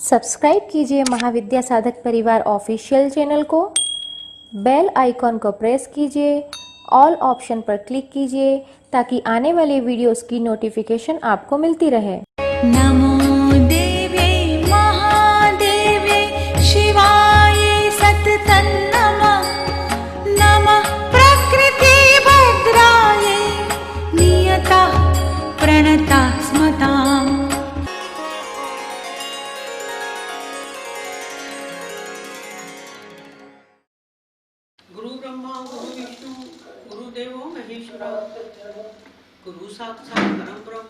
Subscribe कीजिए महाविद्या साधक परिवार ऑफिशियल चैनल को, बेल आइकॉन को प्रेस कीजिए, ऑल ऑप्शन पर क्लिक कीजिए ताकि आने वाले वीडियोस की नोटिफिकेशन आपको मिलती रहे। नमो देवे महादेवे शिवाय सततं नमः। नमः प्रकृति भद्राय नियतः प्रणतः स्मताम्। गुरु ब्रह्मा गुरु विष्णु गुरुदेवो महेश्वरा गुरु साक्षात् परम ब्रह्म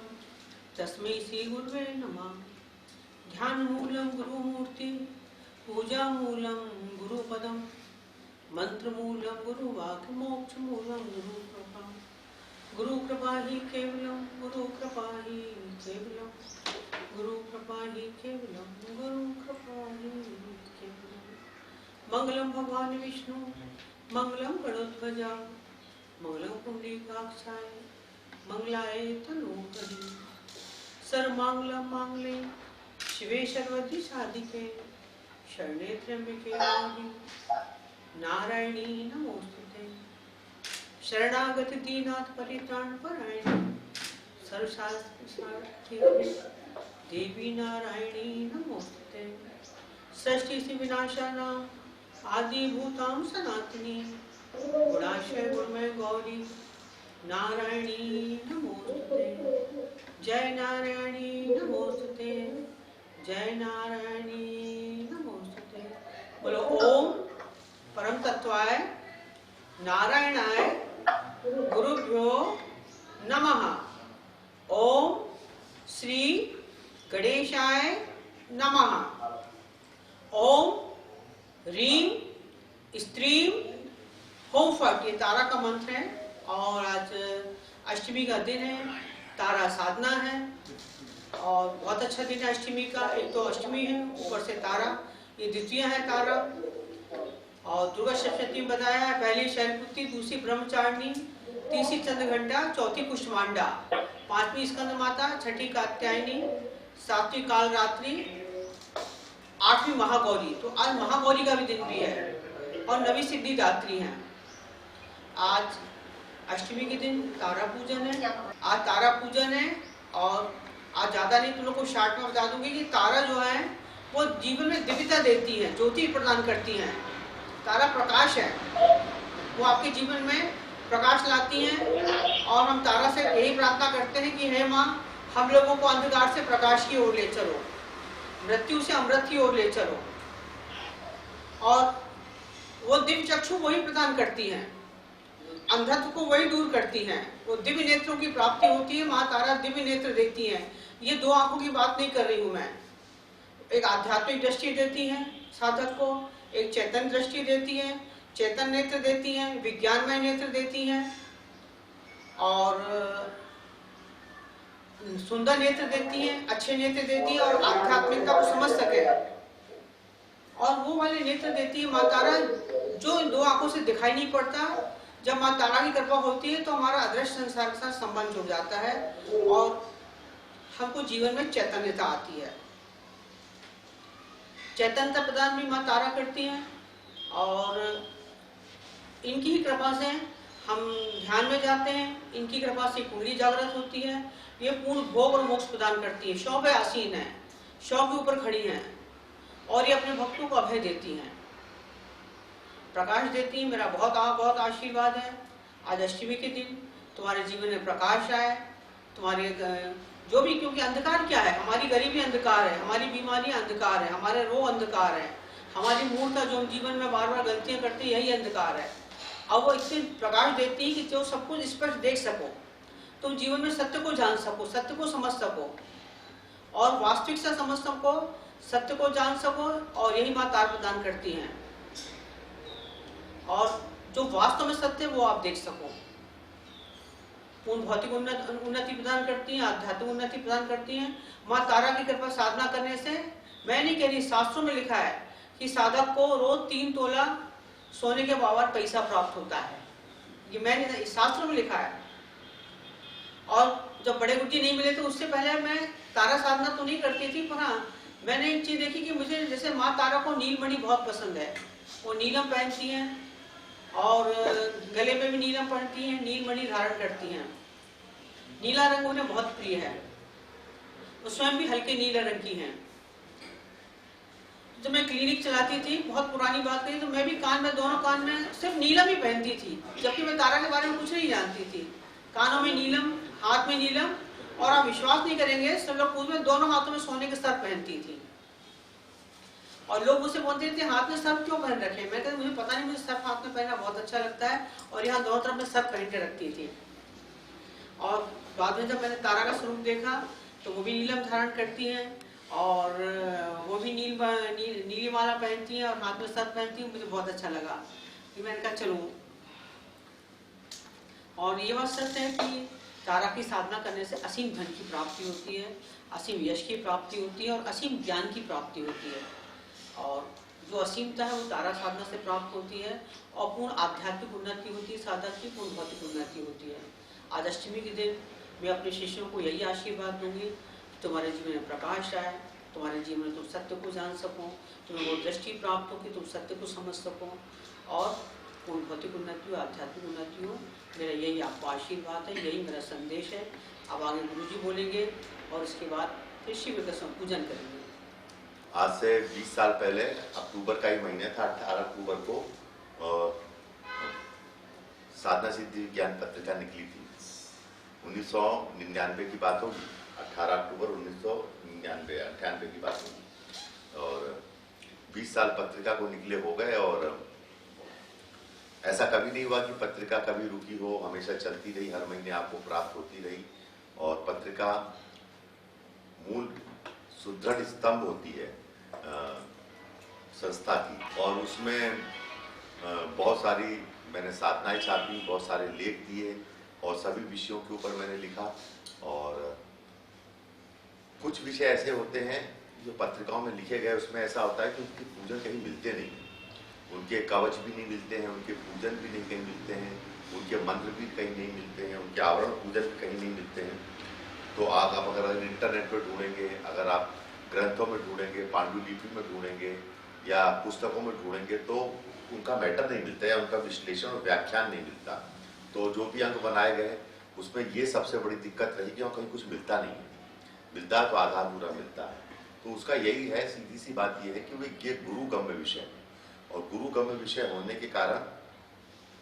तस्मै श्री गुरुवे नमः। ध्यान मूलम गुरु मूर्ति पूजा मूलम गुरु पदम मंत्र मूलम गुरु वाक्य मोक्ष मूलम गुरु कृपा ही केवलम गुरु कृपा ही केवलम गुरु कृपा ही केवलम गुरु कृपा ही केवलम। मंगलम भगवान विष्णु मंगलम गणोध्वजा मंगलम पुंडरीकाक्षाय मंगलाय तनोहरि। सर्वमंगलम मांगल्ये शिवे सर्वत्र साधिके शरण्ये त्र्यंबके गौरी नारायणी नमोस्तुते। शरणागत दीनाथ परित्राण परायणे सर्वशास्त्र सारथिके देवी नारायणी नमोस्तुते। सृष्टि से विनाशानां आदि भूतां सनातनी गुणाश्रय गुणमय गौरी नारायणी नमोस्तुते। जय नारायणी नमोस्तुते जय नारायणी नमोस्तुते। बोलो ओम परम तत्वाय नारायणाय गुरुभ्यो नमः। ओम श्री गणेशाय नमः। ओम ह्रीं स्त्रीं होम फट, ये तारा का मंत्र है। और आज अष्टमी का दिन है, तारा साधना है और बहुत अच्छा दिन है अष्टमी का। एक तो अष्टमी है, ऊपर से तारा, ये द्वितीय है तारा। और दुर्गा सप्तमी में बताया है, पहली शैलपुत्री, दूसरी ब्रह्मचारिणी, तीसरी चंद्रघंटा, चौथी कुष्मांडा, पांचवी स्कंद माता, छठी कात्यायनी, सातवीं कालरात्रि, आठवीं महागौरी। तो आज महागौरी का भी दिन भी है और नवी सिद्धि दात्री है। आज अष्टमी के दिन तारा पूजन है। आज तारा पूजन है और आज ज्यादा नहीं तुम लोग को शार्ट में बता दूंगी कि तारा जो है वो जीवन में दिव्यता देती है, ज्योति प्रदान करती है। तारा प्रकाश है, वो आपके जीवन में प्रकाश लाती है। और हम तारा से यही प्रार्थना करते हैं कि हे माँ, हम लोगों को अंधकार से प्रकाश की ओर ले चलो, मृत्यु से अमृत की ओर ले चलो। और वो दिव्य चक्षु वही प्रदान करती हैं, अंधत्व को वही दूर करती हैं। वो दिव्य नेत्रों की प्राप्ति होती है, माँ तारा दिव्य नेत्र देती हैं। ये दो आंखों की बात नहीं कर रही हूँ मैं। एक आध्यात्मिक दृष्टि देती है साधक को, एक चैतन्य दृष्टि देती है, चैतन्य नेत्र देती है, विज्ञानमय नेत्र देती है और सुंदर नेत्र देती है, अच्छे नेत्र देती है और आध्यात्मिकता को समझ सके। और वो वाले नेत्र देती है माँ तारा जो इन दो आंखों से दिखाई नहीं पड़ता। जब माँ तारा की कृपा होती है तो हमारा अदृश्य संसार के साथ संबंध जुड़ जाता है और हमको जीवन में चैतन्यता आती है। चैतन्यता प्रदान भी माँ तारा करती हैं और इनकी ही कृपा से हम ध्यान में जाते हैं। इनकी कृपा से कुंडली जागृत होती है। ये पूर्ण भोग और मोक्ष प्रदान करती है। शौ पे आसीन है, शौ के ऊपर खड़ी हैं और ये अपने भक्तों को अभय देती हैं, प्रकाश देती है। मेरा बहुत आशीर्वाद है आज अष्टमी के दिन तुम्हारे जीवन में प्रकाश आए। तुम्हारे जो भी, क्योंकि अंधकार क्या है, हमारी गरीबी अंधकार है, हमारी बीमारी अंधकार है, हमारे रोग अंधकार है, हमारी मूर्खता जो जीवन में बार बार गलतियां करती है, यही अंधकार है। अब वो इससे प्रकाश देती है कि जो सब कुछ स्पष्ट देख सको, तुम जीवन में सत्य को जान सको, सत्य को समझ सको और वास्तविकता समझ सको, सत्य को जान सको। और यही माँ तारा प्रदान करती हैं और जो वास्तव में सत्य वो आप देख सको। पूर्ण भौतिक उन्नति प्रदान करती हैं, आध्यात्मिक उन्नति प्रदान करती हैं। माँ तारा की कृपा साधना करने से, मैं नहीं कह रही, शास्त्रों में लिखा है कि साधक को रोज 3 तोला सोने के बराबर पैसा प्राप्त होता है। ये मैंने शास्त्रों में लिखा है। और जब बड़े गुरुजी नहीं मिले तो उससे पहले मैं तारा साधना तो नहीं करती थी, पर हाँ मैंने एक चीज देखी कि मुझे जैसे माँ तारा को नीलमणि बहुत पसंद है, वो नीलम पहनती हैं और गले में भी नीलम पहनती हैं, नीलमणि धारण करती हैं। नीला रंग उन्हें बहुत प्रिय है, वो स्वयं भी हल्के नीले रंग की हैं। जब मैं क्लिनिक चलाती थी, बहुत पुरानी बात कही, तो मैं भी कान में, दोनों कान में सिर्फ नीलम ही पहनती थी, जबकि मैं तारा के बारे में कुछ नहीं जानती थी। कानों में नीलम, हाथ में नीलम, और आप विश्वास नहीं करेंगे, सब लोग पूछ में दोनों हाथों में सोने के सर्प पहनती थी। और लोग मुझसे बोलते थे हाथ में सर्प क्यों पहन रखे? मैं कहती मुझे पता नहीं, मुझे सर्प हाथ में पहनना बहुत अच्छा लगता है, और यहाँ दोनों तरफ में सर्प पहन के रखती थी। और बाद में जब मैंने तारा का स्वरूप देखा तो वो भी नीलम धारण करती हैं, और वो भी नीली माला पहनती हैं और हाथ में सर्प पहनती हैं। मुझे बहुत अच्छा लगा कि मैंने कहा चलो। और ये बात सच है कि तारा की साधना करने से असीम धन की प्राप्ति होती है, असीम यश की प्राप्ति होती है और असीम ज्ञान की प्राप्ति होती है। और जो असीमता है वो तारा साधना से प्राप्त होती है, और पूर्ण आध्यात्मिक उन्नति होती है, साधक की पूर्ण भौतिक उन्नति होती है। आज अष्टमी के दिन मैं अपने शिष्यों को यही आशीर्वाद दूंगी, तुम्हारे जीवन में प्रकाश आए, तुम्हारे जीवन में तुम सत्य को जान सको, तुम्हें वो दृष्टि प्राप्त हो कि तुम सत्य को समझ सको, और पूर्ण भौतिक उन्नति हो, आध्यात्मिक उन्नति हो। मेरा यही आपको आशीर्वाद है, यही मेरा संदेश है। अब आगे गुरुजी बोलेंगे और इसके बाद फिर शिव का पूजन करेंगे। आज से 20 साल पहले अक्टूबर का ही महीना था, 18 अक्टूबर को साधना सिद्धि विज्ञान पत्रिका निकली थी। 1999 की बात होगी, 18 अक्टूबर 1999 की बात होगी। और 20 साल पत्रिका को निकले हो गए, और ऐसा कभी नहीं हुआ कि पत्रिका कभी रुकी हो, हमेशा चलती रही, हर महीने आपको प्राप्त होती रही। और पत्रिका मूल सुदृढ़ स्तंभ होती है संस्था की, और उसमें बहुत सारी मैंने साधनाएं छापी, बहुत सारे लेख दिए, और सभी विषयों के ऊपर मैंने लिखा। और कुछ विषय ऐसे होते हैं जो पत्रिकाओं में लिखे गए, उसमें ऐसा होता है कि उनके पूजन कहीं मिलते नहीं, उनके कवच भी नहीं मिलते हैं, उनके पूजन भी नहीं कहीं मिलते हैं, उनके मंत्र भी कहीं नहीं मिलते हैं, उनके आवरण पूजन भी कहीं नहीं मिलते हैं। तो आप अगर इंटरनेट पर ढूंढेंगे, अगर आप ग्रंथों में ढूंढेंगे, पांडुलिपि में ढूंढेंगे या पुस्तकों में ढूंढेंगे, तो उनका मैटर नहीं मिलता या उनका विश्लेषण और व्याख्यान नहीं मिलता। तो जो भी अंग बनाए गए उसमें ये सबसे बड़ी दिक्कत रही कि और कहीं कुछ मिलता नहीं है, मिलता है तो आधा अधूरा मिलता है। तो उसका यही है, सीधी सी बात ये है कि वो ये गुरुगम्य विषय है, और गुरुगम्य विषय होने के कारण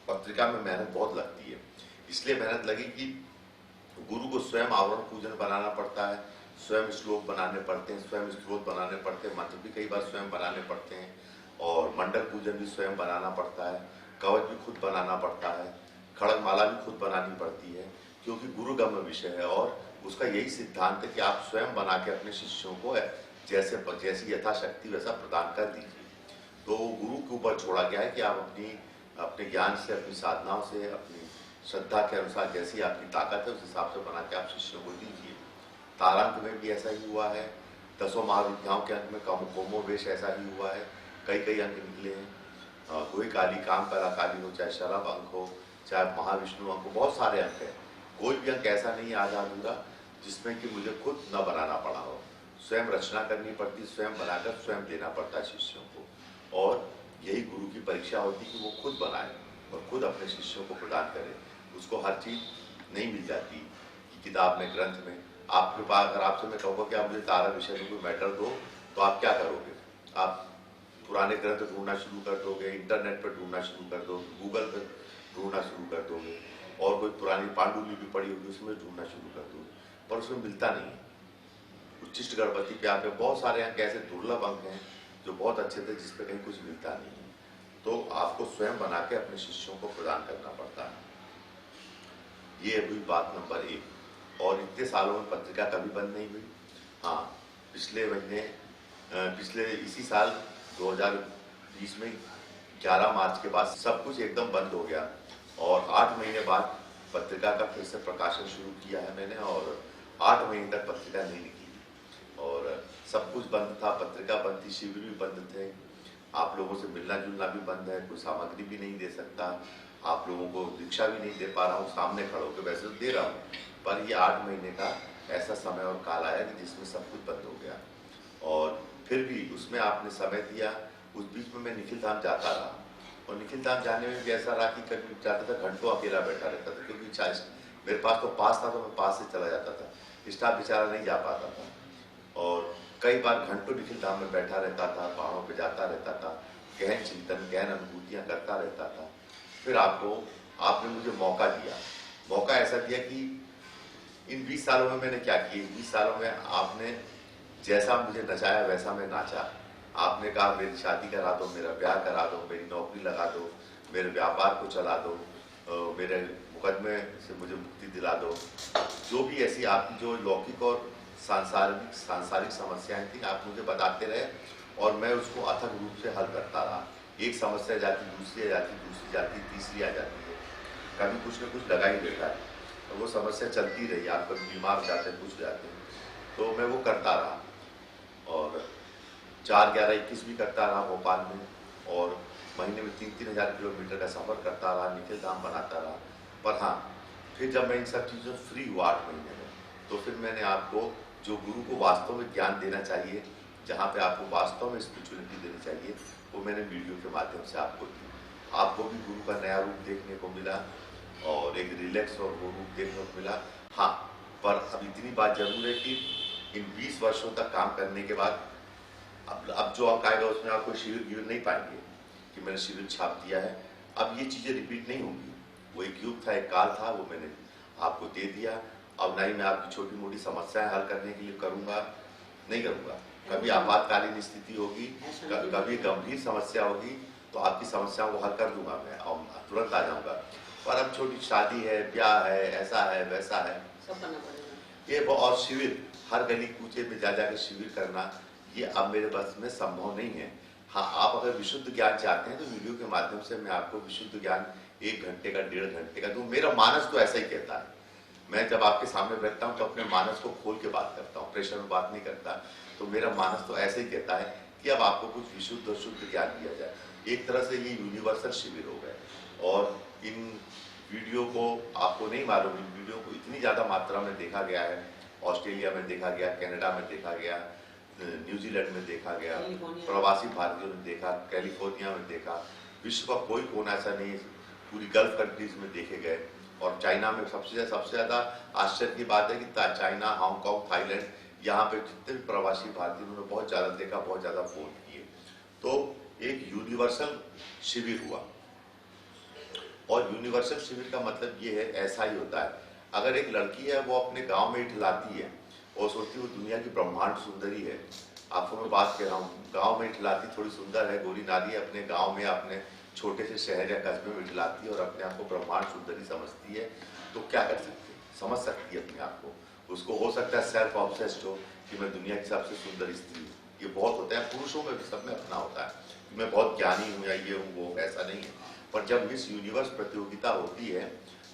पत्रिका में मेहनत बहुत लगती है। इसलिए मेहनत लगी कि गुरु को स्वयं आवरण पूजन बनाना पड़ता है, स्वयं श्लोक बनाने पड़ते हैं, स्वयं स्त्रोत बनाने पड़ते हैं, मंत्र भी कई बार स्वयं बनाने पड़ते हैं, और मंडल पूजन भी स्वयं बनाना पड़ता है, कवच भी खुद बनाना पड़ता है, खड़गमाला भी खुद बनानी पड़ती है, क्योंकि गुरुगम्य विषय है। और उसका यही सिद्धांत है कि आप स्वयं बना के अपने शिष्यों को जैसी यथाशक्ति वैसा प्रदान कर दीजिए। तो गुरु के ऊपर छोड़ा गया है कि आप अपने ज्ञान से, अपनी साधनाओं से, अपनी श्रद्धा के अनुसार जैसी आपकी ताकत है उस हिसाब से बना के आप शिष्यों को दीजिए। तारांक में भी ऐसा ही हुआ है, 10 महाविद्याओं के अंक में कोमोवेश ऐसा ही हुआ है, कई अंक निकले हैं। कोई काली काम परा काली हो, चाहे शराब अंक हो, चाहे महाविष्णु अंक हो, बहुत सारे अंक हैं। कोई भी अंक ऐसा नहीं आधा अधूरा जिसमें कि मुझे खुद न बनाना पड़ा हो, स्वयं रचना करनी पड़ती, स्वयं बनाकर स्वयं देना पड़ता है शिष्यों को। और यही गुरु की परीक्षा होती कि वो खुद बनाए और खुद अपने शिष्यों को प्रदान करे। उसको हर चीज नहीं मिल जाती कि किताब में, ग्रंथ में। आपके पास अगर आपसे मैं कहूँगा कि आप मुझे तारा विषय में कोई मैटर दो, तो आप क्या करोगे? आप पुराने ग्रंथ ढूंढना शुरू कर दोगे, इंटरनेट पर ढूंढना शुरू कर दोगे, गूगल पर ढूंढना शुरू कर दोगे, और कोई पुरानी पांडुलिपि पड़ी होगी उसमें ढूंढना शुरू कर दोगे, पर उसमें मिलता नहीं है। उच्चिष्ट गणपति पे आप बहुत सारे अंक ऐसे दुर्लभ अंक हैं जो बहुत अच्छे थे, जिसपे कहीं कुछ मिलता नहीं है। तो आपको स्वयं बना के अपने शिष्यों को प्रदान करना पड़ता है। ये हुई बात नंबर 1। और इतने सालों में पत्रिका कभी बंद नहीं हुई। हाँ, पिछले इसी साल 2020 में 11 मार्च के बाद सब कुछ एकदम बंद हो गया, और 8 महीने बाद पत्रिका का फिर से प्रकाशन शुरू किया है मैंने, और 8 महीने तक पत्रिका नहीं निकली, और सब कुछ बंद था, पत्रिका बंद थी, शिविर भी बंद थे, आप लोगों से मिलना जुलना भी बंद है, कोई सामग्री भी नहीं दे सकता, आप लोगों को दीक्षा भी नहीं दे पा रहा हूँ सामने खड़े होकर, वैसे तो दे रहा हूँ, पर ये 8 महीने का ऐसा समय और काल आया कि जिसमें सब कुछ बंद हो गया। और फिर भी उसमें आपने समय दिया। उस बीच में मैं निखिल धाम जाता रहा, और निखिल धाम जाने में भी ऐसा रहा कि कभी जाता था घंटों अकेला बैठा रहता था, क्योंकि मेरे पास तो पास था, तो मैं पास से चला जाता था, स्टाफ बेचारा नहीं जा पाता था। और कई बार घंटों निखिल धाम में बैठा रहता था, पहाड़ों पे जाता रहता था, गहन चिंतन, गहन अनुभूतियां करता रहता था। फिर आपने मुझे मौका दिया, मौका ऐसा दिया कि इन 20 सालों में मैंने क्या किया। 20 सालों में आपने जैसा मुझे नचाया वैसा मैं नाचा। आपने कहा मेरी शादी करा दो, मेरा ब्याह करा दो, मेरी नौकरी लगा दो, मेरे व्यापार को चला दो, मेरे मुकदमे से मुझे मुक्ति दिला दो। जो भी ऐसी आपकी जो लौकिक और सांसारिक समस्याएं थी, आप मुझे बताते रहे, और मैं उसको अथक रूप से हल करता रहा। एक समस्या जाती, दूसरी आ जाती, दूसरी जाती, तीसरी आ जाती है, कभी कुछ न कुछ लगा ही रहता है, तो वो समस्या चलती रही। आप कभी बीमार हो जाते हैं, कुछ हो जाते हैं, तो मैं वो करता रहा, और 4, 11, 21 भी करता रहा भोपाल में, और महीने में 3-3 हज़ार किलोमीटर का सफर करता रहा, निखिल धाम बनाता रहा। पर हाँ, फिर जब मैं इन सब चीज़ों से फ्री हुआ 8 महीने में, तो फिर मैंने आपको जो गुरु को वास्तव में ज्ञान देना चाहिए, जहाँ पे आपको वास्तव में स्पिरिचुअलिटी देनी चाहिए, वो मैंने वीडियो के माध्यम से आपको दी। आपको भी गुरु का नया रूप देखने को मिला, और एक रिलैक्स और वो रूप देखने को मिला। हाँ, पर अब इतनी बात जरूर है कि इन 20 वर्षों तक काम करने के बाद अब जो अंक आएगा उसमें आपको शिविर नहीं पाएंगे कि मैंने शिविर छाप दिया है। अब ये चीज़ें रिपीट नहीं होंगी। वो एक युग था, एक काल था, वो मैंने आपको दे दिया। अब नहीं मैं आपकी छोटी मोटी समस्याएं हल करने के लिए नहीं करूँगा। कभी आपातकालीन स्थिति होगी, कभी गंभीर समस्या होगी, तो आपकी समस्याओं को हल कर दूंगा मैं, और तुरंत आ जाऊँगा। पर अब छोटी शादी है, ब्याह है, ऐसा है, वैसा है, सब करना पड़ेगा। ये और शिविर, हर गली कूचे में जा के शिविर करना, ये अब मेरे बस में संभव नहीं है। हाँ, आप अगर विशुद्ध ज्ञान चाहते हैं तो वीडियो के माध्यम से मैं आपको विशुद्ध ज्ञान 1 घंटे का, 1.5 घंटे का दूं। मेरा मानस तो ऐसा ही कहता है। मैं जब आपके सामने बैठता हूँ तो अपने मानस को खोल के बात करता हूँ, प्रेशर में बात नहीं करता। तो मेरा मानस तो ऐसे ही कहता है कि अब आपको कुछ विशुद्ध और शुद्ध ज्ञान दिया जाए। एक तरह से ये यूनिवर्सल शिविर हो गए। और इन वीडियो को आपको नहीं मालूम, इन वीडियो को इतनी ज़्यादा मात्रा में देखा गया है। ऑस्ट्रेलिया में देखा गया, कनाडा में देखा गया, न्यूजीलैंड में देखा गया, प्रवासी भारतीयों ने देखा, कैलिफोर्निया में देखा। विश्व का कोई कोना ऐसा नहीं, पूरी गल्फ कंट्रीज में देखे गए। और चाइना में सबसे ज़्यादा आश्चर्य की बात है कि चाइना, हांगकांग, थाईलैंड, यहाँ पे जितने भी प्रवासी भारतीय उन्होंने बहुत ज़्यादा देखा, बहुत ज़्यादा फोन किए। तो एक यूनिवर्सल शिविर हुआ। और यूनिवर्सल शिविर का मतलब ये है, ऐसा ही होता है। अगर एक लड़की है, वो अपने गांव में इठलाती है और सोचती है वो दुनिया की ब्रह्मांड सुंदरी है। आपको मैं बात कह रहा हूँ, गांव में इठलाती थोड़ी सुंदर है, गोरी नारी है, अपने गांव में, अपने छोटे से शहर या कस्बे में इठलाती है और अपने आप को ब्रह्मांड सुंदरी समझती है, तो क्या कर सकती है? समझ सकती है अपने आप को। उसको हो सकता है सेल्फ ऑब्सेस्ड हो कि मैं दुनिया की सबसे सुंदर स्त्री हूँ। ये बहुत होता है, पुरुषों में भी, सब में अपना होता है कि मैं बहुत ज्ञानी हूँ या ये हूँ वो, ऐसा नहीं है। पर जब मिस यूनिवर्स प्रतियोगिता होती है,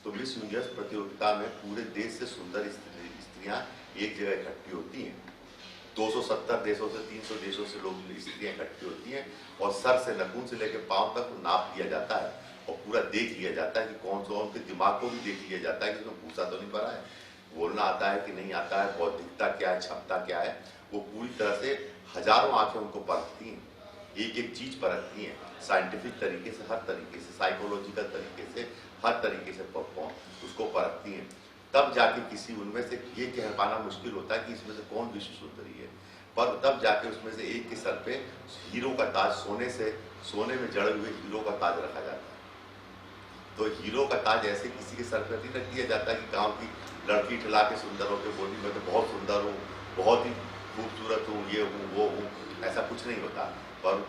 तो मिस यूनिवर्स प्रतियोगिता में पूरे देश से सुंदर स्त्रियां एक जगह इकट्ठी होती हैं। 270 देशों से, 300 देशों से लोग, स्त्रियां इकट्ठी होती हैं, और सर से नखून से लेकर पांव तक नाप लिया जाता है और पूरा देख लिया जाता है कि कौन सा, उनके दिमाग को भी देख लिया जाता है कि उसमें भूसा तो नहीं भरा है, बोलना आता है कि नहीं आता है, बौद्धिकता क्या है, क्षमता क्या है। वो पूरी तरह से हजारों आंखें उनको परखती हैं, एक एक चीज परखती हैं, साइंटिफिक तरीके से, हर तरीके से, साइकोलॉजिकल तरीके से, हर तरीके से उसको परखती हैं। तब जाके किसी उनमें से ये कह पाना मुश्किल होता है कि इसमें से कौन विश्व सुंदरी है, पर तब जाके उसमें से एक के सर पे हीरो का ताज, सोने में जड़े हुए हीरो का ताज रखा जाता है। तो हीरो का ताज ऐसे किसी के सर पर नहीं रख दिया जाता कि गांव की लड़की ठिला के सुंदर होकर बोली मैं तो बहुत सुंदर हूँ, बहुत ही खूबसूरत हूँ, ये हूँ वो हूँ, ऐसा कुछ नहीं होता। पर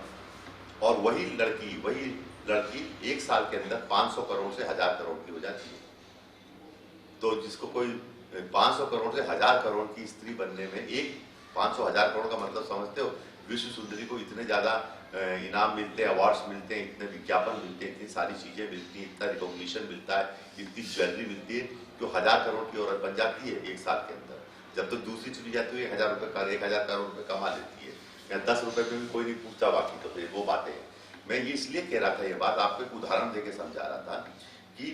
और वही लड़की 1 साल के अंदर 500 करोड़ से 1000 करोड़ की हो जाती है। तो जिसको कोई 500 करोड़ से 1000 करोड़ की स्त्री बनने में, एक 500,000 करोड़ का मतलब समझते हो? विश्व सुंदरी को इतने ज्यादा इनाम मिलते हैं, अवार्ड्स मिलते हैं, इतने विज्ञापन मिलते हैं, इतनी सारी चीजें मिलती हैं, इतना रिकॉग्निशन मिलता है, इतनी ज्वेलरी मिलती है, जो 1000 करोड़ की औरत बन जाती है 1 साल के अंदर। जब तक दूसरी चली जाती है 1000 करोड़ रुपए कमा लेती है, या 10 रुपए में भी कोई नहीं पूछता, बाकी तो फिर वो बातें हैं। मैं ये इसलिए कह रहा था, ये बात आपको एक उदाहरण देके समझा रहा था कि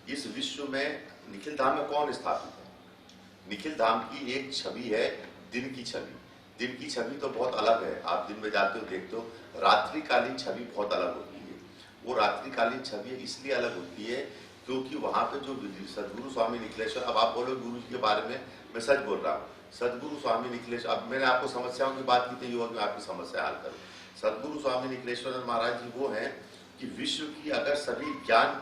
इस विश्व में निखिल धाम में कौन स्थापित है। निखिल धाम की एक छवि है, दिन की छवि। दिन की छवि तो बहुत अलग है, आप दिन में जाते हो देखते हो, रात्रिकालीन छवि बहुत अलग होती है। वो रात्रिकालीन छवि इसलिए अलग होती है क्योंकि वहां पे जो सदगुरु स्वामी निखिलेश्वर, अब आप बोलो गुरु जी के बारे में मैं सच बोल रहा हूँ, सदगुरु स्वामी निखिलेश्वर, अब मैंने आपको समस्याओं की बात की थी, युवक में आपकी समस्या हल करूँ। सदगुरु स्वामी निखिलेश्वर महाराज जी वो हैं कि विश्व की अगर सभी ज्ञान,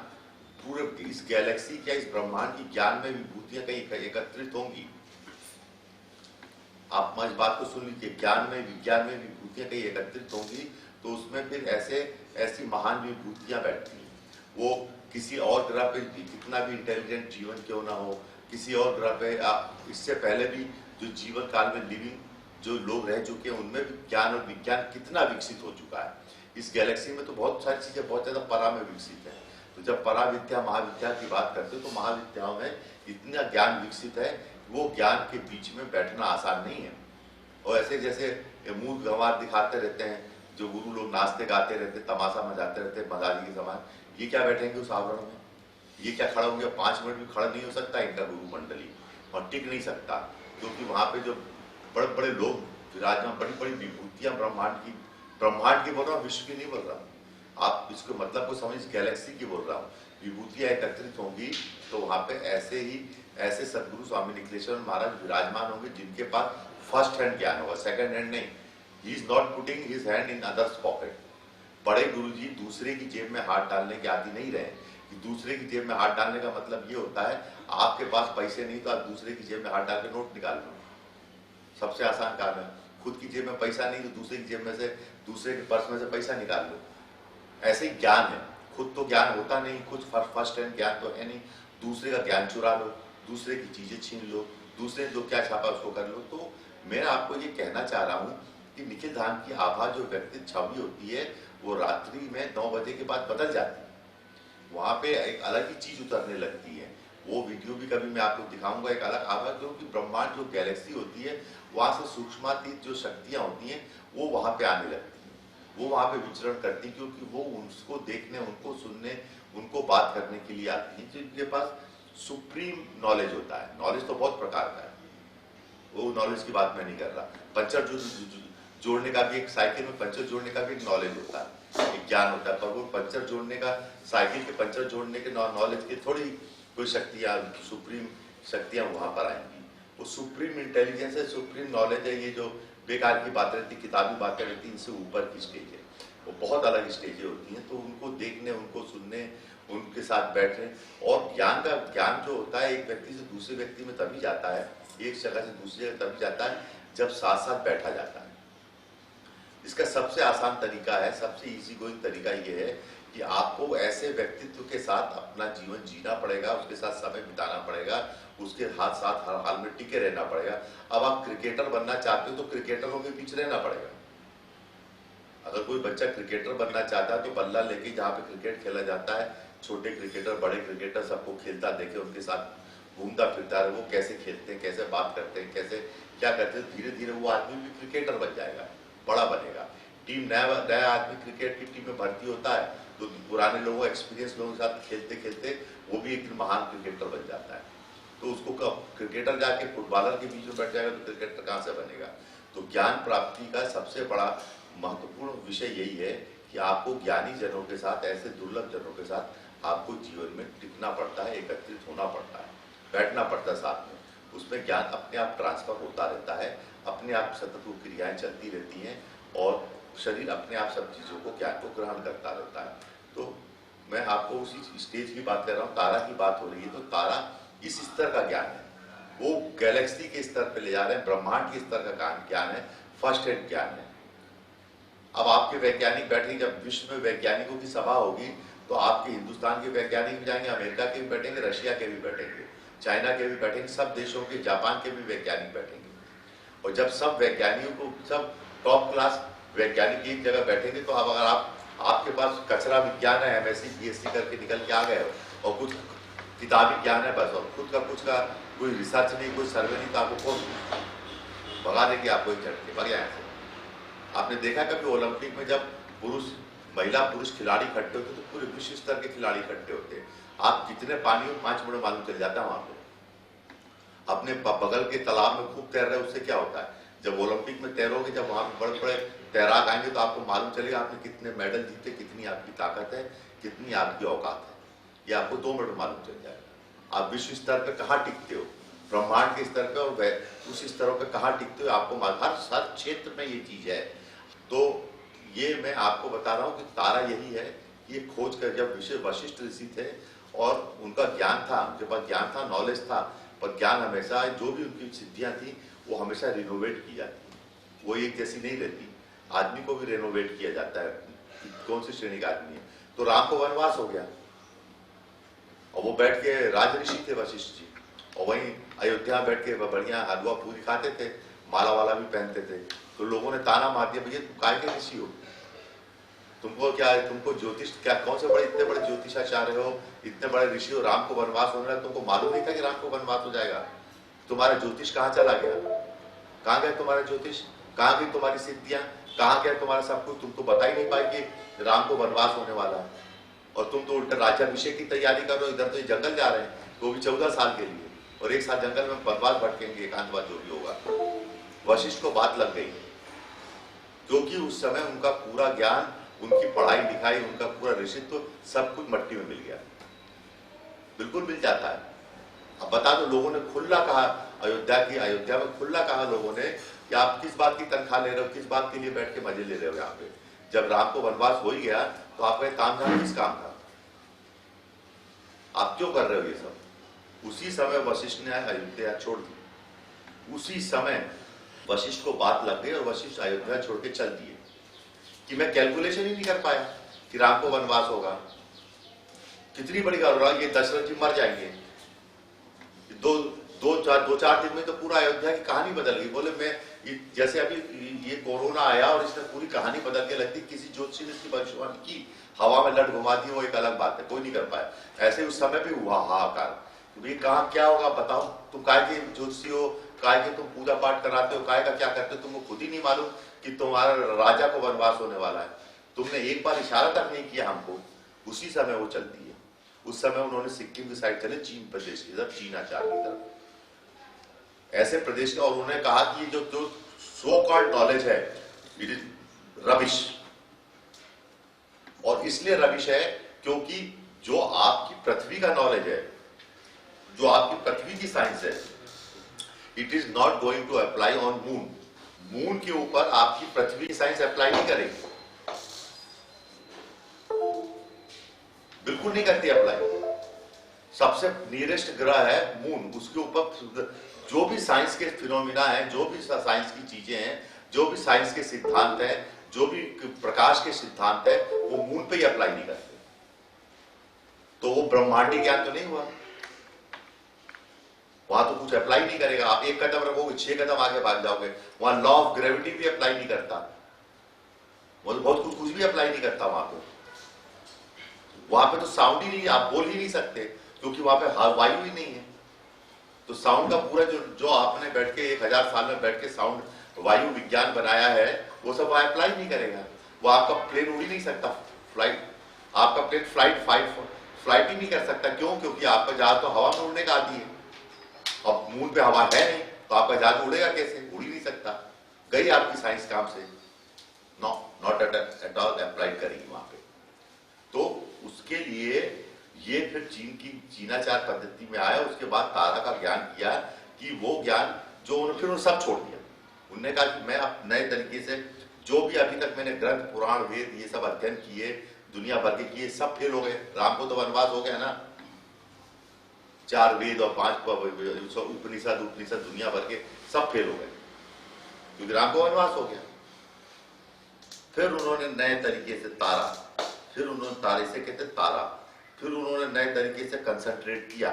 पूरे इस गैलेक्सी क्या इस ब्रह्मांड की ज्ञान में विभूतियां कहीं एकत्रित होंगी, आप इस बात को सुन लीजिए, ज्ञान में विज्ञान में विभूतियां कहीं एकत्रित होंगी तो उसमें फिर ऐसी महान विभूतियां बैठती हैं। वो किसी और ग्रह पे कितना भी इंटेलिजेंट जीवन क्यों ना हो, किसी और ग्रह पे इससे पहले भी जो जीवन काल में लिविंग जो लोग रह चुके हैं उनमें भी ज्ञान और विज्ञान कितना विकसित हो चुका है। इस गैलेक्सी में तो बहुत सारी चीजें बहुत ज्यादा परा में विकसित है। तो जब पराविद्या महाविद्या की बात करते हो तो महाविद्याओं में इतना ज्ञान विकसित है, वो ज्ञान के बीच में बैठना आसान नहीं है। और ऐसे जैसे मूर्ख गंवार दिखाते रहते हैं, जो गुरु लोग नाचते गाते रहते, तमाशा मचाते रहते मदारी के समान, ये क्या बैठेंगे उस आवरण में, ये क्या खड़ा होंगे, 5 मिनट भी खड़ा नहीं हो सकता इनका गुरु मंडली, और टिक नहीं सकता, क्योंकि वहां पे जो बड़े बड़े लोग विराजमान, बड़ी बड़ी विभूतियां ब्रह्मांड की बोल रहा हूँ, विश्व की नहीं बोल रहा हूँ, आप इसको मतलब को समझ, गैलेक्सी की बोल रहा हूँ। विभूतियां एकत्रित होंगी तो वहां पे ऐसे सदगुरु स्वामी निखिलेश्वर महाराज विराजमान होंगे जिनके पास फर्स्ट हैंड ज्ञान होगा, सेकंड हैंड नहीं। He is not putting his hand in others pocket. बड़े गुरुजी दूसरे की जेब में हाथ डालने के आदि नहीं रहे, कि दूसरे की जेब में हाथ डालने का मतलब ये होता है आपके पास पैसे नहीं तो आप दूसरे की जेब में हाथ डाल के नोट निकाल लो, सबसे आसान काम है। खुद की जेब में पैसा नहीं तो दूसरे की जेब में से, दूसरे के पर्स में से पैसा निकाल लो। ऐसे ही ज्ञान है, खुद तो ज्ञान होता नहीं, खुद फर्स्ट हैंड ज्ञान तो है नहीं, दूसरे का ज्ञान चुरा लो, दूसरे की चीजें छीन लो, दूसरे ने जो क्या छापा उसको कर लो। तो मैं आपको ये कहना चाह रहा हूँ कि निखिल धाम की आभा जो व्यक्तित्व छवि होती है वो रात्रि में 9 बजे के बाद बदल जाती है, वहां पे एक अलग ही चीज उतरने लगती है। वो वीडियो भी कभी मैं आपको दिखाऊंगा, एक अलग आभा, क्योंकि ब्रह्मांड जो गैलेक्सी होती है वहां से सूक्ष्मातीत जो शक्तियां होती हैं वो वहां पे आने लगती हैं, वो वहां पे विचरण करती, क्योंकि वो उसको देखने, उनको सुनने, उनको बात करने के लिए आती है जिनके पास सुप्रीम नॉलेज होता है। नॉलेज तो बहुत प्रकार का है, वो नॉलेज की बात मैं नहीं कर रहा। पंचर जोड़ने का भी, एक साइकिल में पंचर जोड़ने का भी एक नॉलेज होता है, एक ज्ञान होता है, पर वो पंचर जोड़ने का, साइकिल के पंचर जोड़ने के नॉलेज की थोड़ी कोई शक्तियां, सुप्रीम शक्तियां वहां पर आएंगी। वो सुप्रीम इंटेलिजेंस है, सुप्रीम नॉलेज है। ये जो बेकार की बातें रहती, किताबी बातें रहती, इनसे ऊपर की स्टेज है, वो बहुत अलग स्टेजें होती हैं। तो उनको देखने, उनको सुनने, उनके साथ बैठने, और ज्ञान जो होता है एक व्यक्ति से दूसरे व्यक्ति में तभी जाता है, एक जगह से दूसरी जगह तभी जाता है जब साथ साथ बैठा जाता है। इसका सबसे आसान तरीका है, सबसे इजी गोइंग तरीका ये है कि आपको ऐसे व्यक्तित्व के साथ अपना जीवन जीना पड़ेगा, उसके साथ समय बिताना पड़ेगा, उसके साथ हर हाल में टिके रहना पड़ेगा। अब आप क्रिकेटर बनना चाहते हो तो क्रिकेटरों के बीच रहना पड़ेगा। अगर कोई बच्चा क्रिकेटर बनना चाहता है तो बल्ला लेके जहाँ पे क्रिकेट खेला जाता है, छोटे क्रिकेटर, बड़े क्रिकेटर सबको खेलता देखे, उनके साथ घूमता फिरता है, वो कैसे खेलते हैं, कैसे बात करते हैं, कैसे क्या करते हैं, धीरे धीरे वो आदमी भी क्रिकेटर बन जाएगा, बड़ा बनेगा। टीम नया आदमी क्रिकेट की टीम में भर्ती होता है तो पुराने लोगों, एक्सपीरियंस लोगों के साथ खेलते खेलते वो भी एक दिन महान क्रिकेटर बन जाता है। तो उसको कब क्रिकेटर जाके फुटबॉलर के बीच में बैठ जाएगा तो क्रिकेटर कहाँ से बनेगा। तो ज्ञान प्राप्ति का सबसे बड़ा महत्वपूर्ण विषय यही है कि आपको ज्ञानी जनों के साथ, ऐसे दुर्लभ जनों के साथ आपको जीवन में टिकना पड़ता है, एकत्रित होना पड़ता है, बैठना पड़ता है साथ में। उसमें ज्ञान अपने आप ट्रांसफर होता रहता है, अपने आप सतत वो क्रियाएं चलती रहती हैं और शरीर अपने आप सब चीजों को, ज्ञान को ग्रहण करता रहता है। तो मैं आपको उसी स्टेज की बात कर रहा हूँ, तारा की बात हो रही है। तो तारा इस स्तर का ज्ञान है, वो गैलेक्सी के स्तर पे ले जा रहे हैं, ब्रह्मांड के स्तर का ज्ञान है, फर्स्ट हैंड ज्ञान है। अब आपके वैज्ञानिक बैठेंगे, जब विश्व में वैज्ञानिकों की सभा होगी तो आपके हिंदुस्तान के वैज्ञानिक भी जाएंगे, अमेरिका के भी बैठेंगे, रशिया के भी बैठेंगे, चाइना के भी बैठेंगे, सब देशों के, जापान के भी वैज्ञानिक बैठेंगे। और जब सब वैज्ञानिकों को, सब टॉप क्लास वैज्ञानिक एक जगह बैठेंगे तो अब अगर आपके पास कचरा विज्ञान है, MSc PhD करके निकल के आ गए हो और कुछ किताबी ज्ञान है बस, और खुद का कुछ का कोई रिसर्च नहीं, कोई सर्वे नहीं, तो आपको कौन भगा देंगे, आपको एक झटके भग यहाँ से। आपने देखा कभी ओलंपिक में जब महिला पुरुष खिलाड़ी इकट्ठे होते तो पूरे विश्व स्तर के खिलाड़ी इकट्ठे होते हैं। आप कितने पानी में 5 मिनट मालूम चल जाता है वहां पे। अपने बगल के तालाब में खूब तैर रहे, उससे क्या होता है, जब ओलंपिक में तैरोगे, जब वहां पे बड़े बड़े तैराक आएंगे तो आपको मालूम चलेगा आपने कितने मेडल जीते, कितनी आपकी ताकत है, कितनी आपकी औकात है। ये आपको 2 मिनट मालूम चल जाएगा। आप विश्व स्तर पे कहाँ टिकते हो, ब्रह्मांड के स्तर पे और उस स्तरों पे कहाँ टिकते हो, आपको हर क्षेत्र में ये चीज है। तो ये मैं आपको बता रहा हूँ कि तारा यही है। ये खोज कर जब वशिष्ठ ऋषि थे और उनका ज्ञान था, उनके पास ज्ञान था, नॉलेज था, पर ज्ञान हमेशा, जो भी उनकी सिद्धियां थी वो हमेशा रिनोवेट की जाती, वो एक जैसी नहीं रहती। आदमी को भी रिनोवेट किया जाता है, कौन सी श्रेणी का आदमी है। तो राम को वनवास हो गया और वो बैठ के, राज ऋषि थे वशिष्ठ जी, और वहीं अयोध्या बैठ के बढ़िया हलवा पूरी खाते थे, माला वाला भी पहनते थे। तो लोगों ने ताना मार दिया, भैया तुम काय के ऋषि हो, तुमको क्या है, तुमको ज्योतिष क्या, कौन से बड़े इतने बड़े ज्योतिषाचार्य हो, इतने बड़े ऋषि हो, राम को वनवास होने लगा, तुमको मालूम नहीं था कि राम को वनवास हो जाएगा? तुम्हारा ज्योतिष कहाँ चला गया, कहाँ गया तुम्हारा ज्योतिष, कहाँ गई तुम्हारी सिद्धियां, कहाँ गया तुम्हारा सब कुछ? तुम तो बता ही नहीं पाए कि राम को वनवास होने वाला है, और तुम तो उल्टा राज्याभिषेक की तैयारी कर रहे हो। इधर तो ये जंगल जा रहे हैं, वो भी 14 साल के लिए, और 1 साल जंगल में वनवास भटकेंगे, एकांतवास जो भी होगा। वशिष्ठ को बात लग गई, क्योंकि उस समय उनका पूरा ज्ञान, उनकी पढ़ाई लिखाई, उनका पूरा ऋषित्व, सब कुछ मट्टी में मिल गया, बिल्कुल मिल जाता है। अब बता दो, लोगों ने खुला कहा, अयोध्या में खुला कहा लोगों ने कि आप किस बात की तनख्वाह ले रहे हो, किस बात के लिए बैठ के मजे ले रहे हो यहाँ पे। जब राम को वनवास हो ही गया तो आपका काम था, किस काम था, आप क्यों कर रहे हो ये सब? उसी समय वशिष्ठ ने अयोध्या छोड़ दी, उसी समय वशिष्ठ को बात लग गई और वशिष्ठ अयोध्या छोड़ के चल दिए कि मैं कैलकुलेशन ही नहीं कर पाया कि राम को वनवास होगा। कितनी बड़ी बात, ये दशरथ जी मर जाएंगे, दो चार दिन में तो पूरा अयोध्या की कहानी बदल गई। बोले मैं जैसे अभी ये कोरोना आया और इसने पूरी कहानी बदल के लगती, किसी ज्योतिषी ने इसकी भविष्यवाणी की, हवा में लट घुमा दी, वो एक अलग बात है, कोई नहीं कर पाया। ऐसे उस समय भी हुआ हाहाकार, भाई कहाँ क्या होगा बताओ, तुम काय के ज्योतिषी हो, काय के तुम पूजा पाठ कराते हो, काय का क्या करते हो, तुमको खुद ही नहीं मालूम कि तुम्हारा राजा को वनवास होने वाला है। तुमने एक बार इशारा तक नहीं किया हमको। उसी समय वो चलती है। उस समय उन्होंने सिक्किम की साइड चले, चीन प्रदेश की तरफ, चीनाचार की तरफ, ऐसे प्रदेश के, और उन्होंने कहा कि जो सो कॉल्ड नॉलेज है इट इज रबिश। और इसलिए रबिश है क्योंकि जो आपकी पृथ्वी का नॉलेज है, जो आपकी पृथ्वी की साइंस है, it is not going to apply on moon. Moon के ऊपर आपकी पृथ्वी की साइंस अप्लाई नहीं करेगी, बिल्कुल नहीं करती अप्लाई। सबसे नियरेस्ट ग्रह है मून, उसके ऊपर जो भी साइंस के फिनोमिना है, जो भी साइंस की चीजें हैं, जो भी साइंस के सिद्धांत हैं, जो भी प्रकाश के सिद्धांत है, वो मून पे ही अप्लाई नहीं करते। तो वो ब्रह्मांडी ज्ञान तो नहीं हुआ, वहां तो कुछ अप्लाई नहीं करेगा। आप एक कदम रखोगे 6 कदम आगे भाग जाओगे। वहां लॉ ऑफ ग्रेविटी भी अप्लाई नहीं करता, मतलब बहुत कुछ भी अप्लाई नहीं करता वहां पे। वहां पे तो साउंड ही नहीं, आप बोल ही नहीं सकते, क्योंकि वहां पे वायु ही नहीं है। तो साउंड का पूरा जो आपने बैठ के 1000 साल में बैठ के साउंड वायु विज्ञान बनाया है, वो सब अप्लाई नहीं करेगा। वो आपका प्लेन उड़ ही नहीं सकता, फ्लाइट, आपका प्लेन फ्लाइट ही नहीं कर सकता। क्यों? क्योंकि आपका जहाज तो हवा में उड़ने का आदी है। अब मून पे हवा है नहीं, तो आपका जहाज उड़ेगा कैसे? उड़ ही नहीं सकता। गई आपकी साइंस काम से, नॉट एट ऑल अप्लाइड करेगी वहां पे। तो उसके लिए ये फिर चीन की चीनाचार पद्धति में आया। उसके बाद तारा का ज्ञान किया कि वो ज्ञान जो उन्होंने फिर सब छोड़ दिया। उन्होंने कहा कि मैं अब नए तरीके से, जो भी अभी तक मैंने ग्रंथ, पुराण, वेद ये सब अध्ययन किए, दुनिया भर के किए, सब फेल हो गए। राम को तो वनवास हो गया ना, 4 वेद और 5 उपनिषद दुनिया भर के सब फेल हो गए, क्योंकि राम को वनवास हो गया। फिर उन्होंने नए तरीके से तारा, फिर उन्होंने तारे से कहते तारा, फिर उन्होंने नए तरीके से कंसंट्रेट किया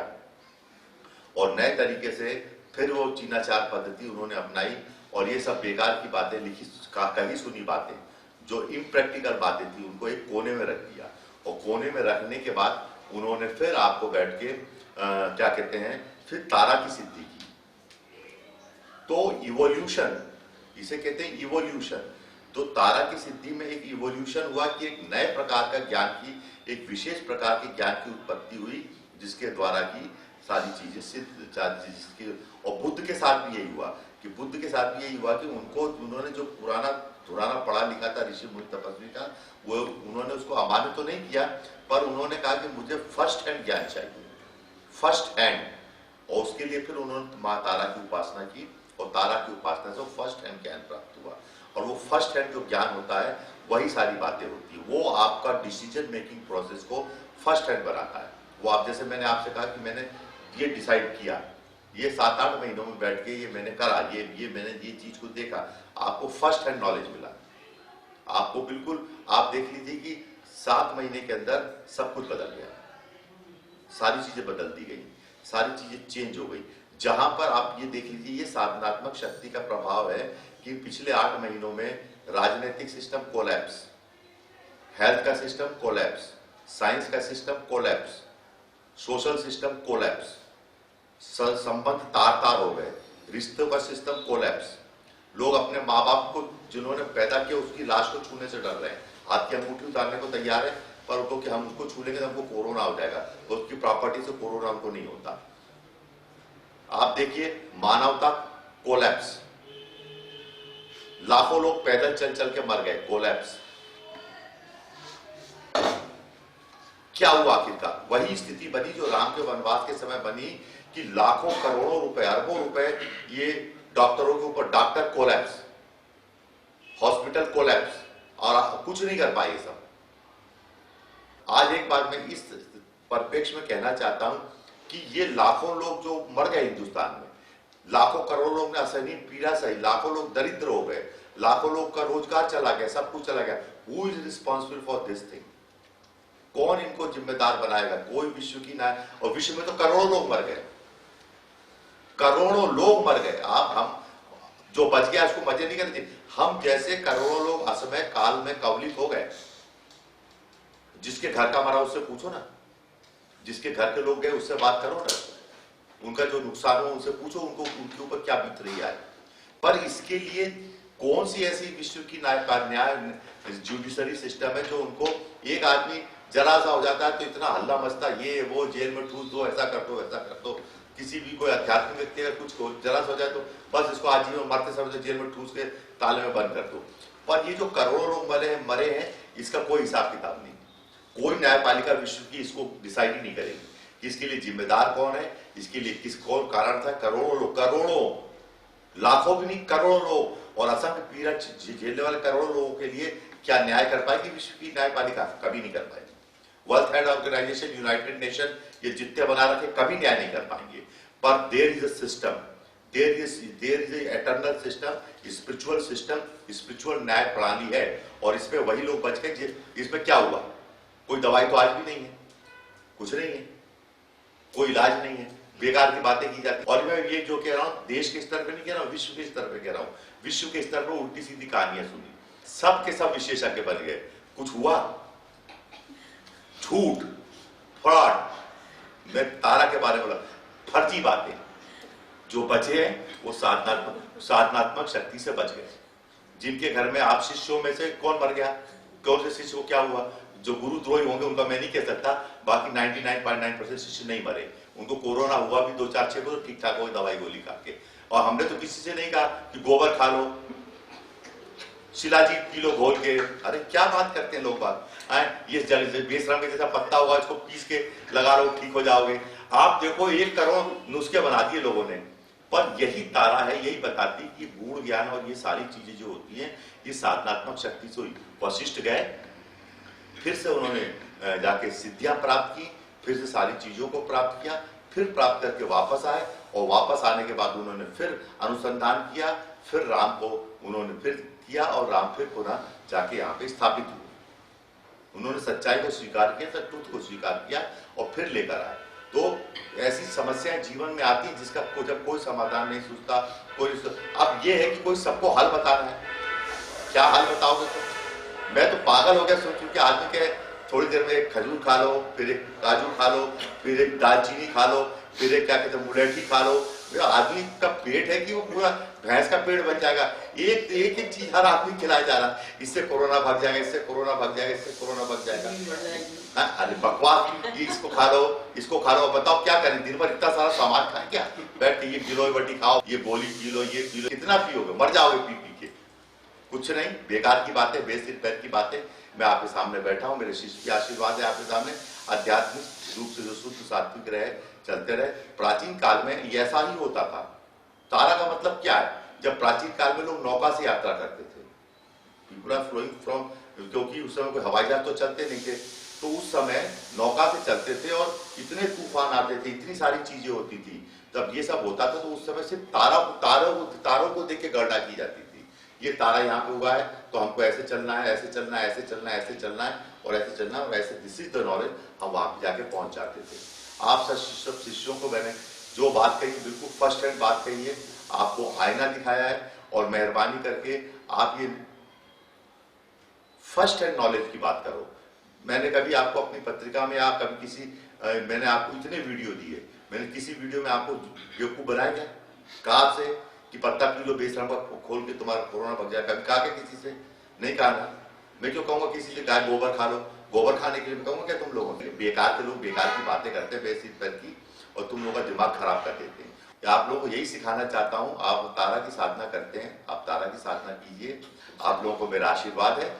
और नए तरीके से फिर वो चीनाचार पद्धति उन्होंने अपनाई। और ये सब बेकार की बातें लिखी, कही सुनी बातें, जो इम्प्रैक्टिकल बातें थी, उनको एक कोने में रख दिया। और कोने में रखने के बाद उन्होंने फिर आपको बैठ के क्या कहते हैं, फिर तारा की सिद्धि की। तो इवोल्यूशन, इसे कहते हैं इवोल्यूशन। तो तारा की सिद्धि में एक इवोल्यूशन हुआ कि एक नए प्रकार का ज्ञान की, एक विशेष प्रकार के ज्ञान की उत्पत्ति हुई, जिसके द्वारा की सारी चीजें सिद्ध। और बुद्ध के साथ भी यही हुआ कि कि बुद्ध के साथ भी यही हुआ कि उन्होंने जो पुराना पढ़ा लिखा था ऋषि मुनि तपस्वी का, वो उन्होंने उसको अमान्य तो नहीं किया, पर उन्होंने कहा कि मुझे फर्स्ट हैंड ज्ञान चाहिए, फर्स्ट हैंड। और उसके लिए फिर उन्होंने माँ तारा की उपासना की, और तारा की उपासना से फर्स्ट हैंड ज्ञान प्राप्त हुआ। और वो फर्स्ट हैंड जो ज्ञान होता है वही सारी बातें होती है, वो आपका डिसीजन मेकिंग प्रोसेस को फर्स्ट हैंड बनाता है। वो आप जैसे मैंने आपसे कहा कि मैंने ये डिसाइड किया, ये 7-8 महीनों में बैठ के ये मैंने करा, ये मैंने ये चीज को देखा, आपको फर्स्ट हैंड नॉलेज मिला। आपको बिल्कुल, आप देख लीजिए कि 7 महीने के अंदर सब कुछ बदल गया, सारी चीजें बदल दी गई, सारी चीजें चेंज हो गई। जहां पर आप ये देख लीजिए, ये साधनात्मक शक्ति का प्रभाव है कि पिछले 8 महीनों में राजनीतिक सिस्टम कोलैप्स, हेल्थ का सिस्टम कोलैप्स, साइंस का system collapse, social system collapse, संबंध तार हो गए, रिश्तों का सिस्टम कोलैप्स। लोग अपने माँ बाप को जिन्होंने पैदा किया उसकी लाश को छूने से डर रहे हैं, हाथ की अंगूठी उतारने को तैयार है, पर उनको कि हम उसको छू लेंगे तो हमको कोरोना हो जाएगा, तो उसकी प्रॉपर्टी से कोरोना उनको नहीं होता। आप देखिए मानवता कोलैप्स, लाखों लोग पैदल चल चल के मर गए, कोलैप्स। क्या हुआ आखिरकार? वही स्थिति बनी जो राम के वनवास के समय बनी कि लाखों करोड़ों रुपए, अरबों रुपए ये डॉक्टरों के ऊपर, डॉक्टर कोलैप्स, हॉस्पिटल कोलैप्स, और कुछ नहीं कर पाए सब। आज एक बार मैं इस परिप्रेक्ष्य में कहना चाहता हूं कि ये लाखों लोग जो मर गए हिंदुस्तान में, लाखों करोड़ों लोग ने असहनीय पीड़ा सही, लाखों लोग दरिद्र हो गए, लाखों लोग का रोजगार चला गया, सब कुछ चला गया। Who is responsible for this thing? कौन इनको जिम्मेदार बनाएगा? कोई विश्व की ना। और विश्व में तो करोड़ों लोग मर गए, करोड़ों लोग मर गए। हम जो बच गया उसको मजे नहीं करते, हम जैसे करोड़ों लोग असमय काल में कवलित हो गए। जिसके घर का मरा उससे पूछो ना, जिसके घर के लोग गए उससे बात करो ना, उनका जो नुकसान हो उनसे पूछो, उनको उनके ऊपर क्या बीत रही है। पर इसके लिए कौन सी ऐसी विश्व की न्याय जुडिशरी सिस्टम है जो उनको, एक आदमी जरा सा हो जाता है तो इतना हल्ला मचता, ये वो जेल में ठूस दो, ऐसा कर दो, ऐसा कर दो। किसी भी कोई आध्यात्मिक व्यक्ति अगर कुछ जरा सा हो जाए तो बस इसको आजीवन मरते समय जेल में ठूस के ताले में बंद कर दो। पर ये जो करोड़ों लोग मरे हैं इसका कोई हिसाब किताब नहीं, कोई न्यायपालिका विश्व की इसको डिसाइड ही नहीं करेगी कि इसके लिए जिम्मेदार कौन है, इसके लिए कौन कारण था। करोड़ों लोग, करोड़ों, लाखों भी नहीं, करोड़ों लोग, और असंख्य पीड़ा झेलने वाले करोड़ों लोगों के लिए क्या न्याय कर पाएगी विश्व की न्यायपालिका? कभी नहीं कर पाएगी। World Health Organization, United Nation, ये जितने बना रखे कभी न्याय नहीं कर पाएंगे। पर there is a system, there is eternal system, spiritual system, spiritual न्याय प्रणाली है, और इसमें वही लोग बच गए। इसमें क्या हुआ? कोई दवाई तो आज भी नहीं है, कुछ नहीं है, कोई इलाज नहीं है, बेकार की बातें की जाती। और मैं ये जो कह रहा हूं देश के स्तर पे नहीं कह रहा हूं, विश्व के स्तर पे कह रहा हूं। विश्व के स्तर पे उल्टी सीधी कहानियां सुनी, सब के सब विशेषज्ञ बन गए, कुछ हुआ? झूठ, फ्रॉड। मैं तारा के बारे में बोला, फर्जी बातें। जो बचे हैं वो साधनात्मक शक्ति से बच गए। जिनके घर में आप शिष्यों में से कौन मर गया, कौन से शिष्य को क्या हुआ? जो गुरुद्रोही होंगे उनका मैं नहीं कह सकता, बाकी 99.9% शिष्य नहीं मरे। उनको कोरोना हुआ भी 2-4-6 को तो ठीक ठाक हो दवाई गोली खा के। और हमने तो किसी से नहीं कहा कि गोबर खा लो, शिलाजीत पी लो घोल के। अरे क्या बात करते हैं लोग बात। ये बेसरम के जैसा पत्ता होगा, इसको पीस के लगा लो, ठीक हो जाओगे। आप देखो 1 करोड़ नुस्खे बना दिए लोगों ने। पर यही तारा है, यही बताती कि गुण ज्ञान और ये सारी चीजें जो होती हैं ये साधनात्मक शक्ति से हुई। वशिष्ठ गए, फिर से उन्होंने जाके सिद्धियां प्राप्त की, फिर से सारी चीजों को प्राप्त किया, फिर प्राप्त करके वापस आए, और वापस आने के बाद उन्होंने फिर अनुसंधान किया, फिर राम को उन्होंने फिर किया, और राम फिर पुनः जाके यहाँ पे स्थापित हुए। उन्होंने सच्चाई को स्वीकार किया, सत्य को स्वीकार किया, और फिर लेकर आए। तो ऐसी समस्याएं जीवन में आती है जिसका जब कोई समाधान नहीं सूझता, अब ये है कि कोई सबको हल बताना है। क्या हल बताओगे? तो मैं तो पागल हो गया सोचूं कि आदमी के थोड़ी देर में एक खजूर खा लो, फिर एक काजू खा लो, फिर एक दालचीनी खा लो, फिर एक क्या कहते हैं मुलेठी खा लो, आदमी का पेट है कि वो पूरा भैंस का पेट बन जाएगा। एक एक एक चीज हर आदमी खिलाया जा रहा है, इससे कोरोना भाग जाएगा, इससे कोरोना भाग जाएगा, इससे कोरोना भाग जाएगा। अरे बकवास, ये इसको खा लो, इसको खा लो। बताओ क्या करें, दिन भर इतना सारा सामान खाएं क्या? बैठ के ये गिलोय बटी खाओ, ये गोली पी लो, ये पी लो, कितना पियोगे? मर जाओगे पी पी के। कुछ नहीं, बेकार की बातें, बेसिर पैर की बातें। मैं आपके सामने बैठा हूँ, मेरे शिष्य के आशीर्वाद है आपके सामने। आध्यात्मिक रूप से जो शुद्ध सात्विक रहे, चलते रहे। प्राचीन काल में ऐसा ही होता था। तारा का मतलब क्या है? जब प्राचीन काल में लोग नौका से यात्रा करते थे, पीपल आर फ्लोइंग फ्रॉम, क्योंकि उस समय कोई हवाई जहाज तो चलते नहीं थे, तो उस समय नौका से चलते थे और इतने तूफान आते थे, इतनी सारी चीजें होती थी। जब ये सब होता था तो उस समय सिर्फ तारों को देख के गणना की जाती थी। ये तारा यहाँ पे हुआ है तो हमको ऐसे चलना है, ऐसे चलना है, ऐसे चलना है, ऐसे चलना है और ऐसे चलना है और ऐसे। This is the knowledge. हम वहां पे जाके पहुंच जाते थे। आप सब शिष्यों को मैंने जो बात कही बिल्कुल फर्स्ट हैंड बात कही है, आपको आईना दिखाया है और मेहरबानी करके आप ये फर्स्ट हैंड नॉलेज की बात करो। मैंने कभी आपको अपनी पत्रिका में या कभी किसी मैंने आपको इतने वीडियो दिए, मैंने किसी वीडियो में आपको बेवकूफ बनाया क्या? कहा आपसे कि पत्ता पी लो बेशरम का खोल के तुम्हारा कोरोना भग जाएगा? कभी कहा क्या किसी से? नहीं कहा ना। मैं क्यों कहूंगा किसी से गाय गोबर खा लो? गोबर खाने के लिए कहूंगा क्या तुम लोगों ने? बेकार के लोग बेकार की बातें करते हैं बेसिर पैर की, और तुम लोगों का दिमाग खराब कर देते हैं। आप लोगों को यही सिखाना चाहता हूं। आप तारा की साधना करते हैं, आप तारा की साधना कीजिए। आप लोगों को मेरा आशीर्वाद है।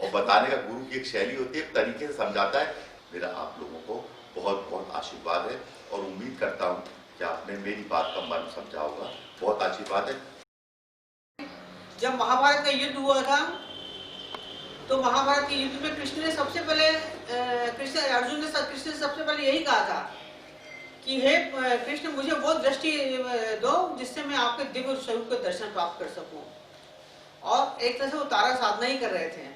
और बताने का गुरु की एक शैली होती है, एक तरीके से समझाता है। मेरा आप लोगों को बहुत बहुत आशीर्वाद है और उम्मीद करता हूं कि आपने मेरी बात का मन समझा होगा। बहुत आशीर्वाद है। जब महाभारत का युद्ध हुआ था तो महाभारत के युद्ध में कृष्ण ने सबसे पहले अर्जुन ने कृष्ण से सबसे पहले यही कहा था कि हे कृष्ण, मुझे वो दृष्टि दो जिससे मैं आपके दिव्य स्वरूप के दर्शन प्राप्त कर सकूं। और एक तरह से वो तारा साधना ही कर रहे थे।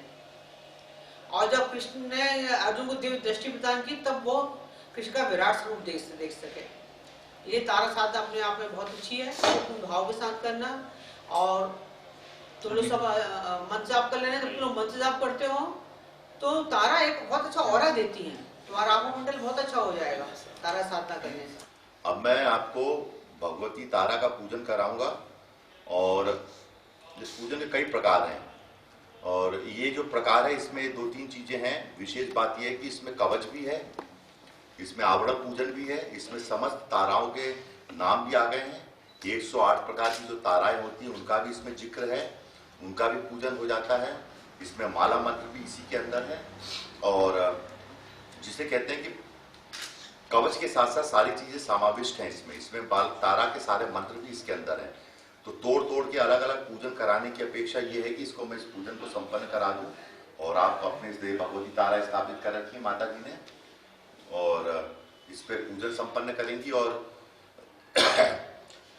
और जब कृष्ण ने अर्जुन को दिव्य दृष्टि प्रदान की तब वो कृष्ण का विराट स्वरूप देख सके। ये तारा साधना अपने आप में बहुत अच्छी है। तुम भाव के साथ करना, और तुम लोग सब मन जाप कर लेना। जब तुम लोग मन से जाप करते हो तो तारा एक बहुत अच्छा ऑरा देती है, तुम्हारा आत्मा मंडल बहुत अच्छा हो जाएगा तारा साधना करने से। अब मैं आपको भगवती तारा का पूजन कराऊंगा। और इस पूजन के कई प्रकार हैं, और ये जो प्रकार है इसमें 2-3 चीजें हैं। विशेष बात यह है कि इसमें कवच भी है, इसमें आवरण पूजन भी है, इसमें समस्त ताराओं के नाम भी आ गए हैं। 108 प्रकार की जो ताराएं होती हैं उनका भी इसमें जिक्र है, उनका भी पूजन हो जाता है। इसमें माला मंत्र भी इसी के अंदर है, और जिसे कहते हैं कि कवच के साथ साथ सारी चीजें समाविष्ट हैं इसमें बाल तारा के सारे मंत्र भी इसके अंदर हैं। तो तोड़ तोड़ के अलग अलग पूजन कराने की अपेक्षा ये है कि इसको मैं इस पूजन को संपन्न करा दूं। और आप अपने इस भगवती तारा स्थापित कर रखी है माता जी ने, और इस पे पूजन संपन्न करेंगी। और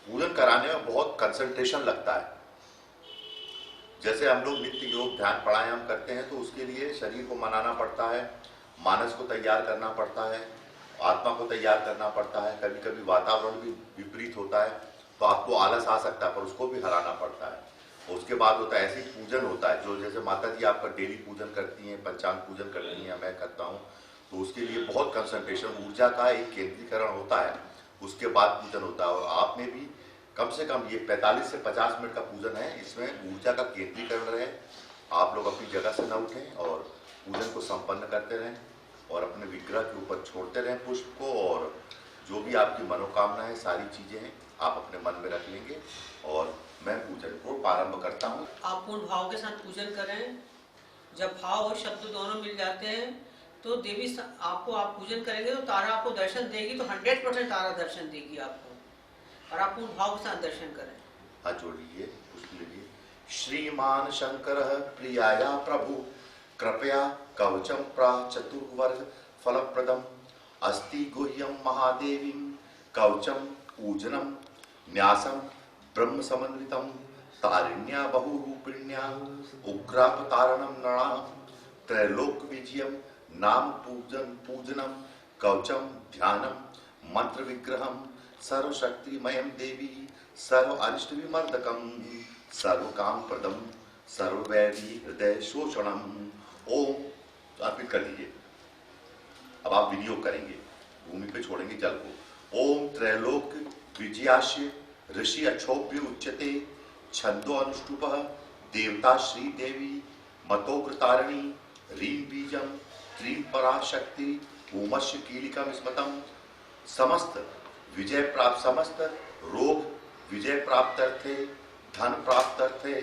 पूजन कराने में बहुत कंसंट्रेशन लगता है। जैसे हम लोग नित्य योग ध्यान प्राणायाम करते हैं तो उसके लिए शरीर को मनाना पड़ता है, मानस को तैयार करना पड़ता है, आत्मा को तैयार करना पड़ता है। कभी कभी वातावरण भी विपरीत होता है तो आपको आलस आ सकता है, पर उसको भी हराना पड़ता है। और उसके बाद होता है ऐसी पूजन होता है जो जैसे माता जी आपका डेली पूजन करती हैं, पंचांग पूजन करती हैं, मैं करता हूँ, तो उसके लिए बहुत कंसंट्रेशन, ऊर्जा का एक केंद्रीकरण होता है। उसके बाद पूजन होता है। और आप में भी कम से कम ये 45 से 50 मिनट का पूजन है। इसमें ऊर्जा का केंद्रीकरण रहे, आप लोग अपनी जगह से न उठें और पूजन को संपन्न करते रहें और अपने विग्रह के ऊपर छोड़ते रहें पुष्प को। और जो भी आपकी मनोकामना है, सारी चीजें हैं, आप अपने मन में रख लेंगे। और मैं पूजन को प्रारंभ करता हूँ। आप पूर्ण भाव के साथ पूजन करें। जब भाव और शब्द दोनों मिल जाते हैं तो देवी आपको, आप पूजन करेंगे तो तारा आपको दर्शन देगी। तो 100% तारा दर्शन देगी आपको, और आप पूर्ण भाव के साथ दर्शन करें। हाथ जोड़िए, पुष्प लीजिए। श्रीमान शंकर प्रियाया प्रभु कृपया कवचम चतुर्वर्ग फलप्रदम अस्ति गुह्यम महादेवी कवचम पूजनम न्यासम ब्रह्म समन्वितम तारिण्या बहुरूपिण्या उग्रावतारणम नृणाम त्रैलोक विजयम नाम पूजनम कवचम ध्यानम मंत्र विग्रहम सर्वशक्तिमयम देवी सर्व अरिष्ट विमर्दकम सर्व काम प्रदम सर्ववैधि हृदय शोषणम। ओम अर्पित कर दीजिए। अब आप विनियोग करेंगे, भूमि पे छोड़ेंगे जल को। ओम त्रैलोक विजयास्य ऋषि अक्षोभ्य उच्यते छंदो अनुष्टुपः देवता श्री देवी मतोग्रतारिणी रीम बीजम त्रीम पराशक्ति ओमस्य कीलिकम स्मतम समस्त विजय प्राप्त समस्त रोग विजय प्राप्त अर्थे धन प्राप्त अर्थे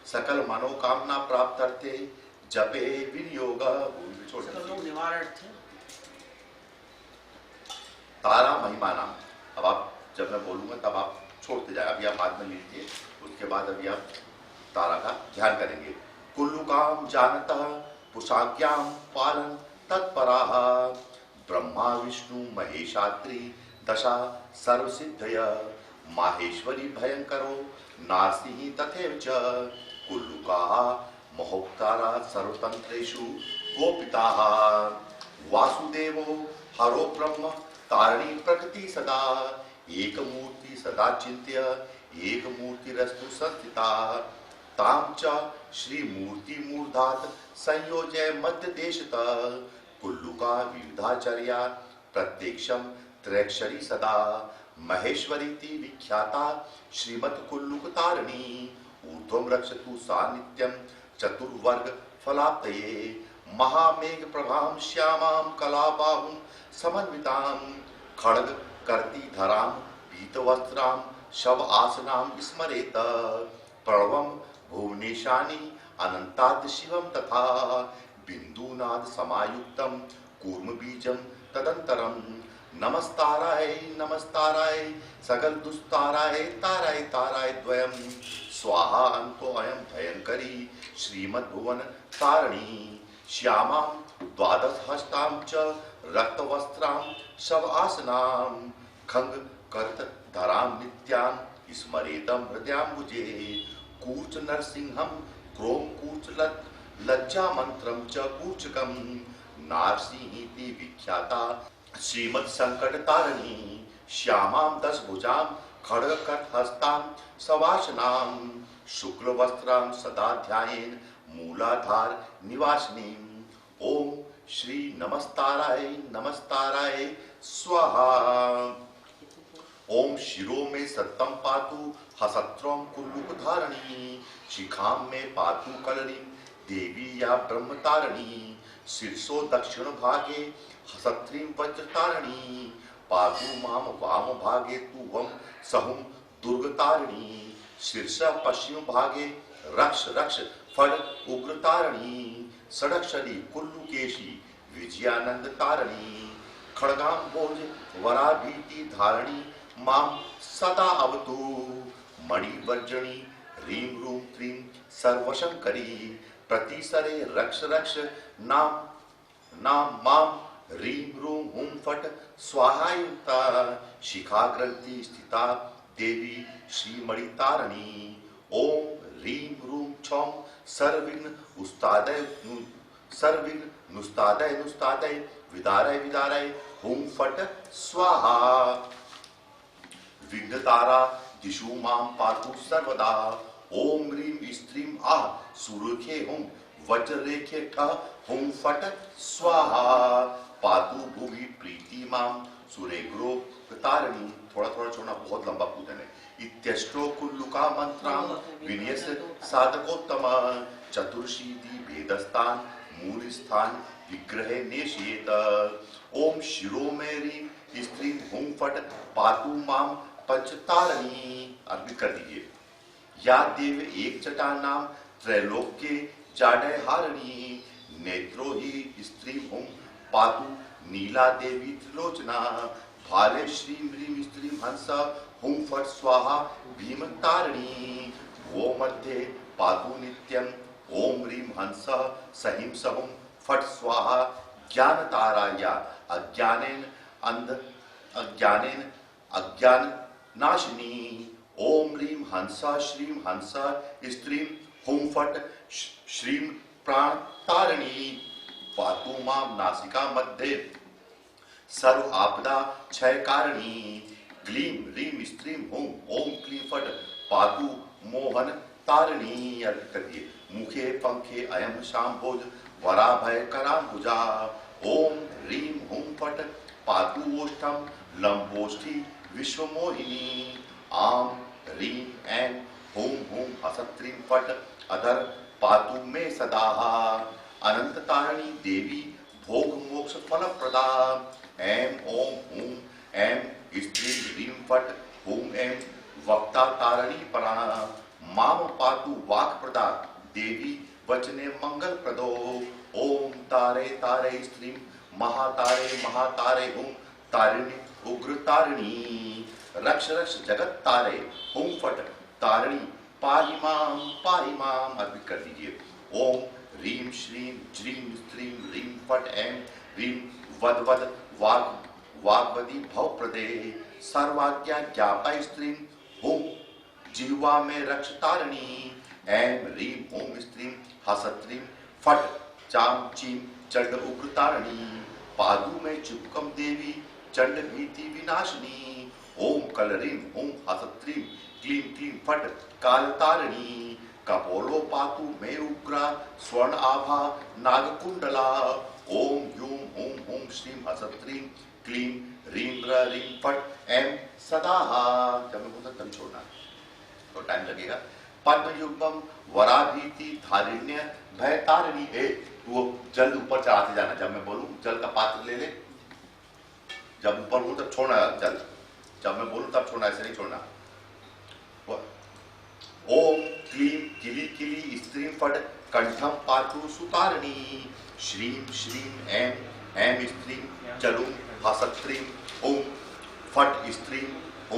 सकल मनोकामना प्राप्त अर्थे जपे विनियोग निवारण थे तारा महिमा नाम। अब आप जब मैं बोलूंगा तब आप छोड़ते जाए, अभी आप हाथ में लीजिए, उसके बाद अभी आप तारा का ध्यान करेंगे। कुल्लुकाम जानतः पुषाज्ञाम पालन तत्पराः ब्रह्मा विष्णु महेशात्रि दशा सर्वसिद्धय माहेश्वरी भयंकरो नारसिंह तथैव च कुल्लुकाः महोक्तारा सर्वतंत्रेषु गोपिताः वासुदेवो हरो ब्रह्म तारिणी प्रकृति सदा एक मूर्ति सदा चिंत्य एक मूर्तिरस्तु संस्थिता ताम च श्री मूर्ति मूर्धात् संयोजय मध्य देशतः कुल्लुका विविधाचर्या प्रत्यक्षम त्रैक्षरी सदा महेश्वरीति विख्याता श्रीमत् कुल्लुक तारिणी ऊर्ध्वं रक्षतु सा नित्यं चतुर्वर्ग फलाप्तये महामेघ प्रभां श्यामां कलाबाहुं समन्वितां खड्ग कर्ति धरां पीतवस्त्रां शव आसनां स्मरेत प्रणवं भुवनेशानि अनंताद शिवं तथा बिंदुनाद समायुक्तं कूर्म बीजं तदंतरं नमस्ताराय नमस्ताराय सकल दुस्ताराय ताराय ताराय द्वयं स्वाहा अंतो अयं भयंकरी श्रीमद्भुवन तारिणी श्यामां द्वादश हस्तां च रक्तवस्त्रां शव आसनां खंग कर्त धरां नित्यां स्मरेतं हृदयाम्बुजे कूच नरसिंहं क्रोम कूच लज्जा मंत्रं च कूचकं नारसिंहीति विख्याता श्रीमत् संकट तारिणी श्यामां दश भुजां खड्ग कट हस्तां सवासनां शुक्ल वस्त्रां सदा ध्यायेन मूलाधार निवासिनीं ओम श्री नमस्ताराय स्वाहा ओम शिरो में सत्तम पातु हसत्रम कुल्लुक धारणी शिखां में पातु कलरीं देवी या ब्रह्म तारिणी शीर्षो दक्षिण भागे हसत्रीं वज्र तारिणी पातु माम वाम भागे तु वम सहुं दुर्ग तारिणी शीर्ष पश्चिम भागे रक्ष रक्ष फल उग्र तारिणी षडक्षरी कुल्लुकेशी विजयानंद तारिणी खड्गाम्भोज वराभीति धारिणी माम सदा अवतु मणिवर्जनी रीम रूम त्रीं सर्वशंकरी प्रतिसरे रक्ष रक्ष नाम नाम माम रीम रूम हुम फट स्वाहायुक्ता शिखाग्रंथि स्थिता देवी श्रीमणि तारिणी ओम रीम रूम छौम सर्विघ्न उस्तादय सर्विघ्न नुस्तादय नुस्तादय विदारय विदारय हुम फट स्वाहा विघ्नतारा दिशु मां पातु सर्वदा ओम ह्रीं स्त्रीं आह सुरेखे हुम वज्ररेखे ठः हुम फट स्वाहा पातु भूमि प्रीति मां सुरेग्रो तारिणी। थोड़ा थोड़ा छोड़ना, बहुत लंबा पूजन है। इत्यष्टो कुल्लुका मंत्रां विन्यस साधकोत्तम चतुर्शीति भेदस्थान मूल स्थान विग्रहे नेशेत ओम शिरो में रीं स्त्री हुम फट पातु मां पंचतारिणी अर्पित कर दीजिए। या देव एक जटा नाम त्रैलोक्य जाडय हारिणी नेत्रो ही स्त्री हुम पातु नीला देवी त्रिलोचना भाले श्री ह्रीं स्त्री हंस हुम फट स्वाहा भीम तारिणी वो मध्य पातु नित्यम ओम ह्रीं हंस सहिं सहुम फट स्वाहा ज्ञान ताराया अज्ञानेन अंध अज्ञानेन अज्ञान नाशिनी ओम ह्रीं हंसा श्रीं हंसा स्त्रीं हुम फट श्रीं प्राण तारिणी पातु मां नासिका मध्य सर्व आपदा क्षय कारिणी ग्लीं ह्रीं स्त्रीं हुम ओम क्लीं फट पातु मोहन तारिणी अर्पित करिए। मुखे पंखे अयम शाम्भोज वराभय कराम्बुजा ओम ह्रीं हुम फट पातु ओष्ठम लंबोष्ठी विश्वमोहिनी आम ह्रीं ऐं हूं हूं हसत्रीं फट् अधर पातु मे सदा अनंततारिणी देवी भोग मोक्ष फल प्रदा ऐं ओम हूं ऐं स्त्रीं ह्रीं फट् हूं ऐं वक्ता तारिणी परा माम पातु वाक् प्रदा देवी वचने मंगल प्रदो ओम तारे तारे स्त्रीं महातारे महातारे हूं तारिणी उग्र तारिणी रक्ष रक्ष जगत तारे हूं फट तारिणी पाहि माम अर्पित कर दीजिए। ओम ह्रीं श्रीं ज्रीं स्त्रीं ह्रीं फट ऐं ह्रीं वद वद वाग्वती भव प्रदे सर्वाज्ञा ज्ञापा स्त्रीं हूं जिह्वा में रक्ष तारिणी ऐं ह्रीं हूं स्त्रीं हसत्रीं फट चाम चीम चंड उग्र तारिणी पादु में चुपकम देवी चंड भीति विनाशिनी ओम कलरीं हूं हसत्रीं क्लीं क्लीं फट काल तारिणी कपोलो पातु में उग्रा स्वर्ण आभा नागकुंडला ओम ह्यूं हूं हूं श्रीं हसत्रीं क्लीं ह्रीं ह्रीं फट एम सदा जब मैं बोलता तब छोड़ना तो टाइम लगेगा। पद्मयुग्मम वराभीति धारिण्य भय तारिणी है वो जल ऊपर चढ़ाते जाना, जब मैं बोलूं जल का पात्र ले ले, जब ऊपर बोलूं तब छोड़ना जल, जब मैं बोलूं तब छोड़ना, ऐसे नहीं छोड़ना। ओम क्लीं किली किली स्त्रीं फट कंठम पातु सुतारिणी श्रीं श्रीं ऐं ऐं स्त्रीं चलुं हसत्रीं ओम फट स्त्रीं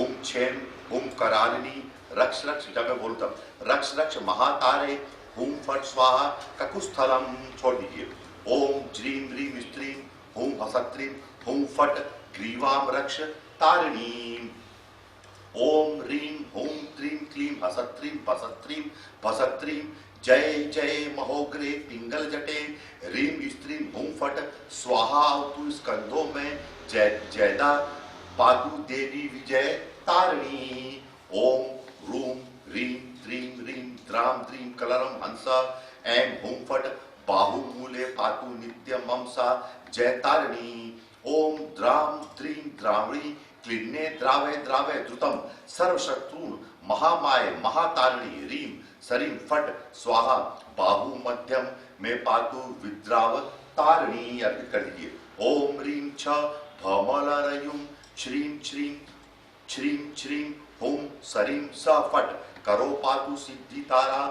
ओम छेम ओम करालिनी रक्ष रक्ष, जब मैं बोलूं तब रक्ष रक्ष महातारे हूं फट स्वाहा ककुस्थलम छोड़ दीजिए। ओम ज्रीं ह्रीं स्त्रीं हूं हसत्रीं हूं फट ग्रीवाम रक्ष तारिणी ओम ह्रीं हूं त्रीं क्लीं हसत्रीं भसत्रीं भसत्रीं जय जय महोग्रे पिंगल जटे ह्रीं स्त्रीं हूं फट स्वाहा तु स्कंधों में जय जयदा पातु देवी विजय तारिणी ओम रूम ह्रीं त्रीं ह्रीं द्रां द्रीं कलरम हंसा ऐं हूं फट बाहुमूले पातु नित्य ममसा जय तारिणी ओम द्रां द्रीं द्रावणी क्लिन्ने द्रावे द्रावे द्रुतम सर्वशत्रुन महामाय महातारिणी ह्रीं सरीं फट स्वाहा बाहु मध्यम में पातु विद्राव तारिणी अर्पित कर दीजिए। ओम ह्रीं छ भमलरयुं श्रीं श्रीं श्रीं श्रीं हूं सरीं स फट करो पातु सिद्धि तारा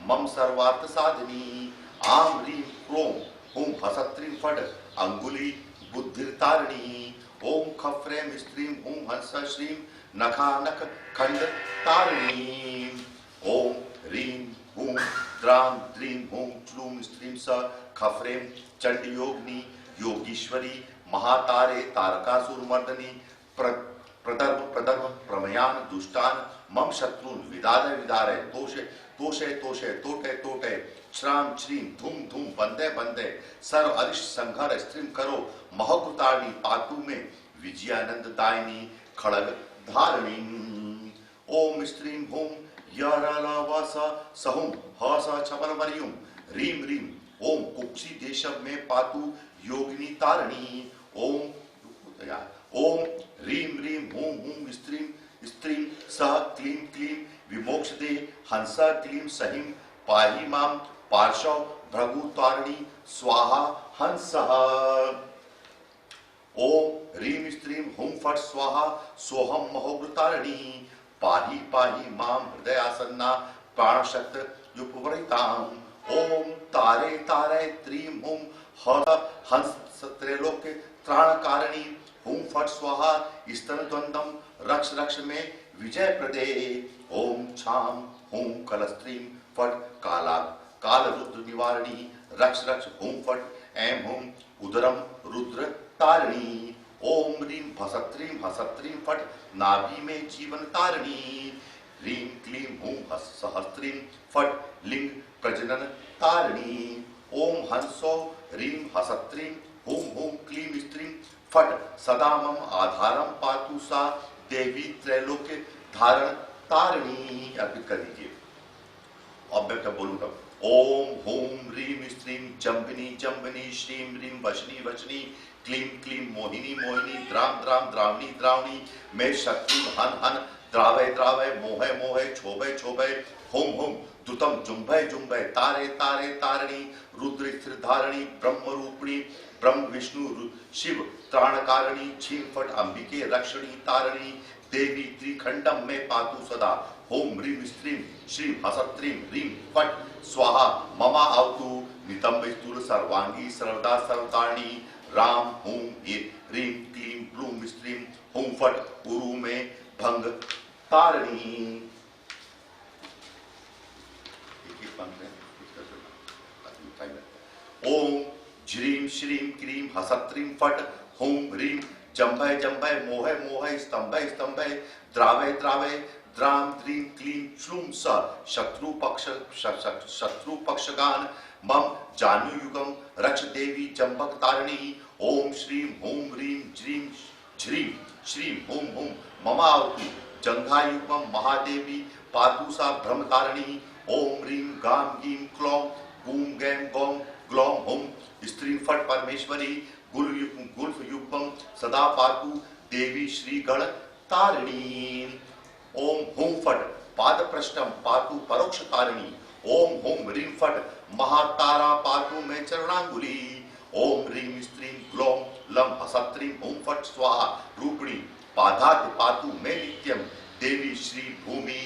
मम सर्वार्थ साधिनी आम ह्रीं क्रों हूं हसत्रीं फट अंगुली बुद्धिर्तारिणी ओम खफ्रें स्त्रीं हूं हंस श्रीं नखा नख खंड तारिणी ओम ह्रीं हूं द्रां द्रीं हूं च्लूं स्त्रीं स खफ्रें चंडयोगिनी योगीश्वरी महातारे तारकासुर मर्दनी प्रदर्भ प्रदर्भ प्रमयान दुष्टान मम शत्रुन विदारे विदारे तोषे तोषे तोषे तोटे तोटे श्राम श्रीं धूम धूम बंदे बंदे सर्व अरिष्ट संघर स्त्रीं करो महकुतारिणी पातु में विजयानंद दायिनी खड़ग धारिणी ओम स्त्रीं हूं यरलवस सहूं हस छपन वरियुं ह्रीं ह्रीं ओम कुक्षी देशव में पातु योगिनी तारिणी ओम ओम ह्रीं ह्रीं हूं हूं स्त्रीं स्त्रीं सह क्लीं क्लीं विमोक्ष दे हंसा क्लीं सहिं पाहि मां पार्श्व भृगु तारिणी स्वाहा हंसः ओम ह्रीं स्त्रीं हूं फट स्वाहा सोहम महोग्र तारिणी पाहि पाहि मां हृदयासन्ना प्राणशक्त युपवरिताम् ओम तारे तारे त्रीं हूं हंस त्रैलोक्य त्राणकारिणी हूं फट स्वाहा स्तन द्वंदम रक्ष रक्ष में विजय प्रदे ओम छाम हूं कलस्त्रीं फट काला काल रुद्र निवारिणी रक्ष रक्ष हूं फट ऐं हूं उदरम रुद्र तारिणी ओम ह्रीं भसत्रीं हसत्रीं फट नाभि में जीवन तारिणी ह्रीं क्लीं हूं सहस्त्रीं फट लिंग प्रजनन तारिणी ओम हंसो ह्रीं हसत्रीं हूं हूं क्लीं स्त्रीं फट सदा मम आधारम पातु सा देवी त्रैलोक्य धारण तारिणी अर्पित कर दीजिए। अब मैं क्या बोलूं तब ओम हूम ह्रीम स्त्रीम जम्बिनी जम्बिनी श्रीं ह्रीं वशनी वशनी क्लीं क्लीं मोहिनी मोहिनी द्राम द्राम द्रावणी द्रावणी मैं शत्रु हन हन द्रावय द्रावय मोहे मोहे छोभय छोभय हुम हुम दुतम जुम्भय जुम्भय तारे तारे तारिणी रुद्र स्थिर धारिणी ब्रह्म रूपिणी ब्रह्म विष्णु शिव त्राणकारिणी छीम फट अंबिके रक्षणी तारिणी देवी त्रिखंडम में पातु सदा होम ह्रीं स्त्रीं श्रीं हसत्रीं ह्रीं फट स्वाहा ममा अवतु नितंब स्थूल सर्वांगी सर्वदा सर्वतारिणी राम हूं ह्रीं क्लीं ब्लूम स्त्रीं हुं फट उरु में भंग तारिणी। ओम ज्रीं श्रीं क्रीं हसत्रीं फट हुं ह्रीं जम्भय जम्भय मोहय मोहय स्तंभय स्तंभय द्रावय द्रावय द्राम द्रीं क्लीं श्लूं स शत्रु पक्षगान मम जानुयुगम रक्ष देवी जम्भक तारिणी। ओम श्रीं हूं ह्रीं ज्रीं झ्रीं श्रीं हूं हूं ममावतु जंघायुगम महादेवी पातु सा भ्रम तारिणी। ओम ह्रीं गां गीं क्लौं गूं गैं गौं ग्लौं हुं स्त्रीं फट परमेश्वरी गुल्फ युगम सदा पातु देवी श्री गण तारिणी। ओम हुं फट पाद पृष्ठम पातु परोक्ष तारिणी। ओम हुं ह्रीं फट महातारा पातु में चरणांगुली। ओम ह्रीं स्त्रीं ग्लौं लम हसत्रीं हुं फट स्वाहा रूपिणी पादात पातु में नित्यम देवी श्री भूमि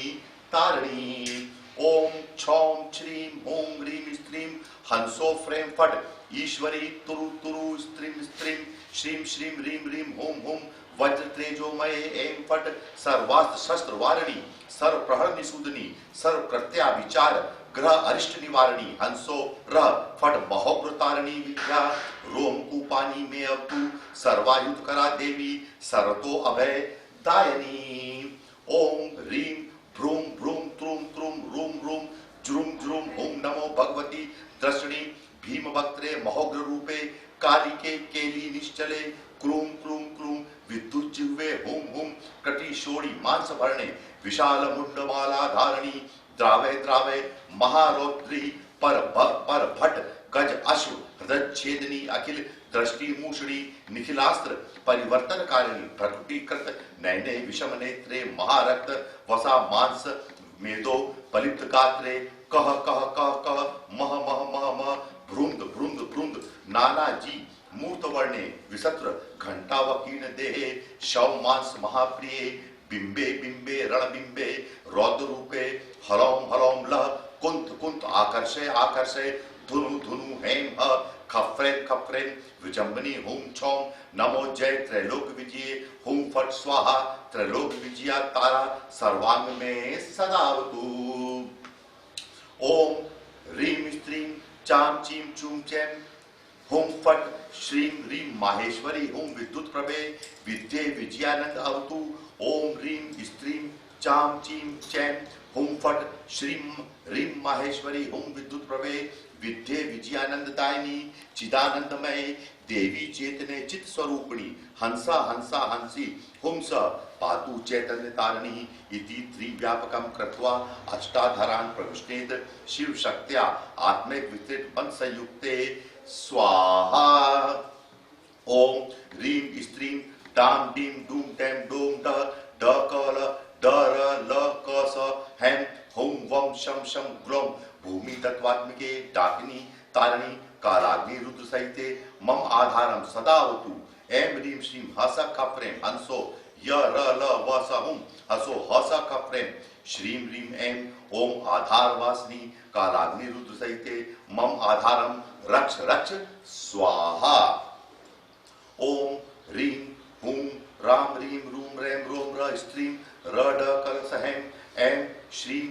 तारिणी। ओम छौं श्रीं हूं ह्रीं स्त्रीं हंसो फ्रें फट ईश्वरी तुरु तुरु स्त्रीं स्त्रीं श्रीं श्रीं ह्रीं ह्रीं हूं हूं वज्र तेजोमय एं फट सर्वास्त्र शस्त्र वारिणी सर्व प्रहर निसूदनी सर्व प्रत्या विचार ग्रह अरिष्ट निवारणी हंसो रह फट महोग्र तारिणी विद्या रोम कूपानी में अवतु सर्वायुध करा देवी सर्वतो अभय दायनी। ओम ह्रीं भ्रूं भ्रूं त्रूं त्रूं रूं रूं ज्रूं ज्रूं हुं नमो भगवती दर्शनी भीम वक्त्रे महोग्र रूपे कालिके केली निश्चले क्रूं क्रूं क्रूं विद्युत जिह्वे हुं हुं कटी शोणी मांस भरणे विशाल मुंडमाला धारणी द्रावय द्रावय महारौद्री पर भट गज अश्व हृदय छेदनी अखिल दृष्टि मूषणी निखिलास्त्र परिवर्तन कारिणी प्रकटीकृत नयने विषम नेत्रे महारक्त वसा मांस मेदो पलिप्त गात्रे कह कह कह कह मह मह मह मह भ्रुंद भ्रुंद भ्रुंद नाना जी मूर्त वर्णे विसत्र घंटावकीर्ण देहे शव मांस महाप्रिये बिंबे बिंबे रणबिंबे रौद्र रूपे हलौम हलौम लह कुंत कुंत आकर्षय आकर्षय धुनु धुनु हेम ह खफ्रेन खफ्रेन विजंबनी हुं छौं नमो जय त्रैलोक विजये हुं फट स्वाहा त्रैलोक विजया तारा सर्वांग में सदावतु। ओम ह्रीं स्त्रीं चाम चीम चूम चैम हुं फट श्रीं ह्रीं माहेश्वरी हुं विद्युत प्रभे विद्ये विजयानंद अवतु। ओम ह्रीं स्त्रीं चाम चीम चैम हुं फट श्रीं ह्रीं माहेश्वरी हुं विद्युत प्रभे विद्ये विजयानंद दायिनी चिदानंदमय देवी चेतने चित स्वरूपिणी हंसा हंसा हंसी हुंस पातु चैतन्य तारिणी इति त्रिव्यापकम कृत्वा अष्टाधरान् प्रविष्णेत शिव शक्त्या आत्मिक विस्तृत पंच संयुक्ते स्वाहा। ओम ह्रीं स्त्रीं डाम डीम डूम डैम डोम ड ड क ल ड र ल क स हैम हुं वम शम शम ग्लौम भूमि तत्वात्मिके डाकिनी तारिणी कालाग्नि रुद्र सहिते मम आधारम सदावतु। एम ह्रीं श्रीं हस खफ्रें हंसो य र ल व स हुं हसो हस खफ्रें श्रीं ह्रीं ऐं ओम आधार वासनी कालाग्नि रुद्र सहिते मम आधारम रक्ष रक्ष स्वाहा। ओम ह्रीं हूं राम ह्रीं रूम रैम रोम र स्त्रीं र ड कर सहेम ऐं श्रीं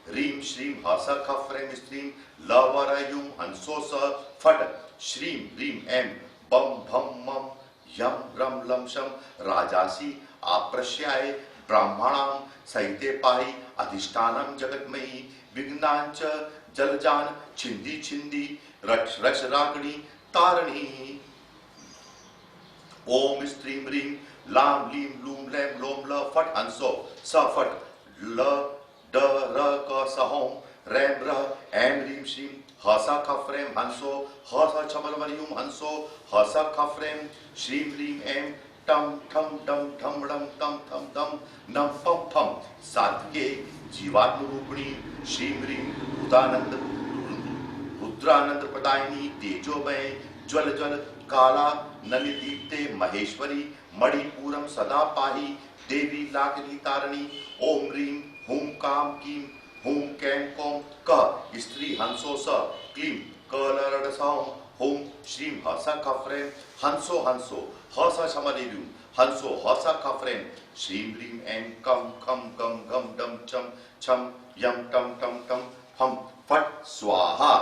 ह्रीं श्रीं हस खफ्रें स्त्रीं ल व र युं हंसो स फट श्रीं ह्रीं ऐं बम भम मम यम रम लम शम राजासी आप्रश्याय ब्राह्मणां सहिते पाहि अधिष्ठानं जगन्मयी विघ्नांच जलजान छिंदी छिंदी रक्ष रक्ष रागणी तारिणी। ओम स्त्रीं ह्रीं लाम लीम लूम लैम लोम ल फट हंसो स फट ल ड र क स होम रैम र एम रीम श्रीम ह स ख फ्रेम हंसो ह स छमल वरियुम हंसो ह स ख फ्रेम श्रीम रीम एम टम ठम डम ठम डम तम थम दम नम पम फम सात्विके जीवात्म रूपिणी श्रीम रीम उदानंद रुद्रानंद प्रदायिनी तेजोमय ज्वल ज्वल काला ननि दीप्ते महेश्वरी मणिपूरम सदा पाही देवी लाकिनी तारणी ओम रीम हुम काम कीम हुम कैम कोम क स्त्री हंसो स क्लीम कलरड सौम हुम श्रीम ह स ख फ्रेम हंसो हंसो ह स शमलिलु हंसो ह स ख फ्रेम श्रीम रीम एम कम खम गम गम डम चम छम यम टम टम टम हम फट स्वाहा।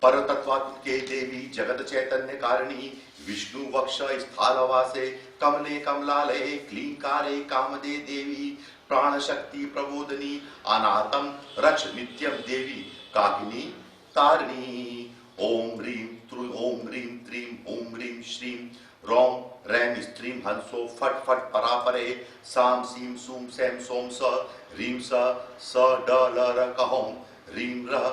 परतत्वात्मिके देवी जगत चैतन्य कारिणी विष्णु वक्ष स्थालवासे कमले कमलालये क्लींकारे कामदे देवी प्राण शक्ति प्रबोधनी अनाथम रक्ष नित्यम देवी काकिनी तारिणी ओम ह्रीं त्रीं ओम ह्रीं श्रीं रोम रैम स्त्रीं हंसो फट फट परापरे साम सीम सूम सैम सोम स रीम स ड ल र कहोम रीम र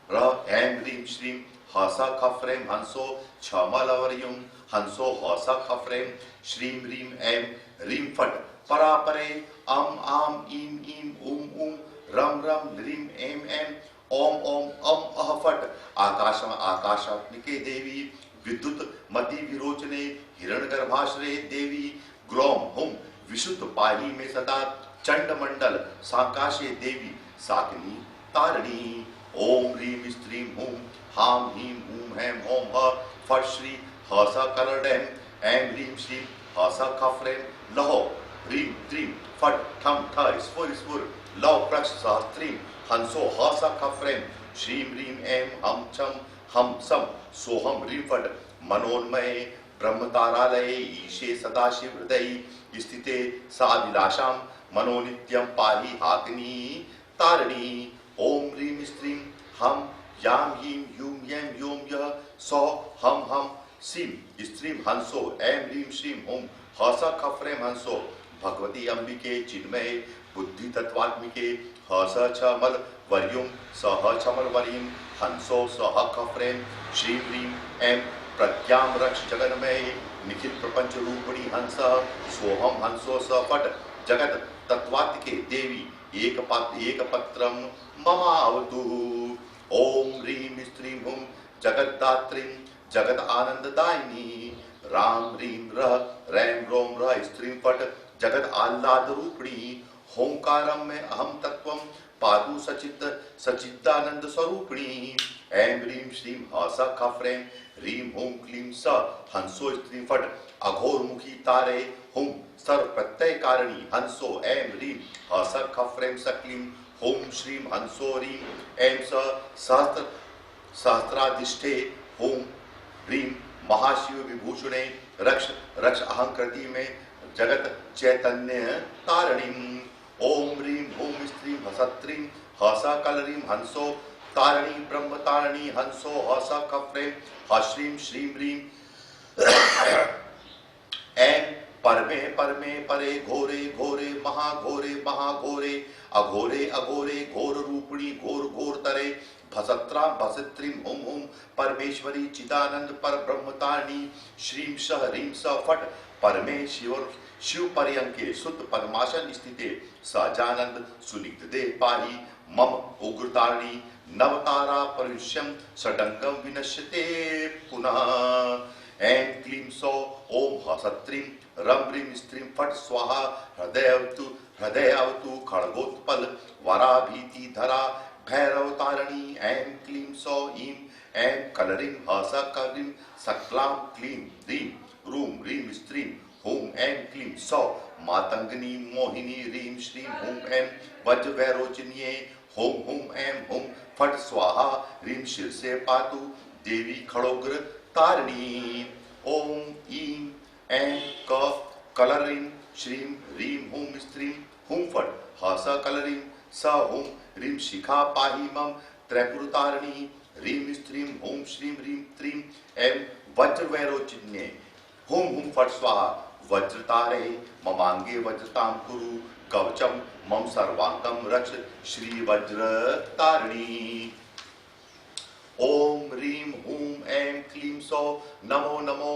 एम ह्रीं श्रीं ह स ख फ्रेम हंसो छमलवरियुम हंसो ह स ख फ्रेम श्रीं ह्रीं एम रीं फट परापरे अम आम ईम ईम उम रम रम ह्रीं एम एम ओम ओम अम अह फट आकाशम आकाशात्मिके देवी विद्युत मति विरोचने हिरण्यगर्भाश्रये देवी ग्लौम हुम विशुद्ध पाही में सदा चंडमंडल साकाशे देवी साकिनी तारिणी ओम ह्रीं स्त्रीं हुम हाम हीम हूम हैम होम ह फट श्री ह स कलरडेम एम ह्रीं श्रीं ह स ख फ्रेम लहो ह्रीं त्रीं फट ठम ठ स्फुर स्फुर लव प्रक्ष सहस्त्रीं हंसो ह स ख फ्रेम श्रीं ह्रीं एम हम छम हम सम सोहम ह्रीं फट मनोन्मये ब्रह्म तारालये ईशे सदाशिव हृदयी स्थिते साभिलाषां मनोनित्यं पाहि हाकिनी तारिणी ओम ह्रीं स्त्रीं हम याम हीम यूम यम योम यह सौ हम सीम स्त्रीं हंसो एम ह्रीं श्रीं हुम ह स ख फ्रेम हंसो भगवती अंबिके चिन्मये बुद्धि तत्वात्मिके ह स छमल वर्युम सह छमल वरीम हंसो सह ख फ्रेम श्रीं ह्रीं एम प्रज्ञां रक्ष जगन्मये निखिल प्रपंच रूपिणी हंस सोहम हंसो स फट जगत तत्वात्मिके देवी एक पत्रम ममावतु ओम ह्रीं स्त्रीं हुम जगद्धात्रीं जगत आनंददायिनी राम ह्रीं रह रैम रोम रह स्त्रीं फट जगत आह्लाद रूपिणी होंकारम में अहम तत्वम पादु सचिदानंद स्वरूपिणी ऐं ह्रीं श्रीं ह स ख फ्रें ह्रीं हुं क्लीं स हंसो स्त्रीं फट् अघोर मुखी तारे हुं सर्व प्रत्यय कारिणी हंसो ऐं ह्रीं ह स ख फ्रें स क्लीं हुं श्रीं हंसो ह्रीं ऐं स सहस्राधिष्ठे हुं ह्रीं महाशिव विभूषणे रक्ष रक्ष अहंकृति में जगत चैतन्य तारिणी ओम ह्रीं हुं स्त्रीं हसत्रीं ह स कलरीं हंसो तारिणी ब्रह्म तारिणी हंसो ह स ख फ्रें ह श्रीं श्रीं ह्रीं ऐं परमे परमे परे घोरे घोरे महाघोरे महाघोरे अघोरे अघोरे घोर रूपिणी घोर घोर तरे भसत्रा भसत्रीं हुं हुं परमेश्वरी चिदानंद पर ब्रह्मतारिणी श्रीं स ह्रीं स फट् परमेश्वर शिव पर्यंके शुद्ध पद्मासन स्थिते सजानंद सुनिग्ध देह पाहि मम उग्रतारिणी नवतारा परिष्यम सडंगम विनश्यते पुनः ऐं क्लीं सौ ओम हसत्रीं रम ह्रीं स्त्रीं फट् स्वाहा हृदय अवतु खड्गोत्पल वराभीति धरा भैरव तारिणी ऐं क्लीं सौ ईं ऐं कलरीं ह स कलरीं सक्लां क्लीं ह्रीं रूं ह्रीं स्त्रीं हुं ऐं क्लीं सौ मातंगनी मोहिनी ह्रीं श्रीं हुं ऐं वज्र वैरोचन्ये हुं हुं ऐं हुं फट् स्वाहा ह्रीं शीर्षे पातु देवी खड़ोग्र तारिणी ओम ईं ऐं क कलरीं श्रीं ह्रीं हुं स्त्रीं हुं फट् ह स कलरीं स हुं ह्रीं शिखा पाहि मम त्रैपुर तारिणी ह्रीं स्त्रीं हुं श्रीं ह्रीं त्रीं ऐं वज्र वैरोचन्ये हुं हुं फट् स्वाहा वज्रतारे ममांगे वज्रतां कुरु कवचम मम सर्वांगम रक्ष श्री वज्रतारिणी। ओम ह्रीं हूं ऐं क्लीं सौः नमो नमो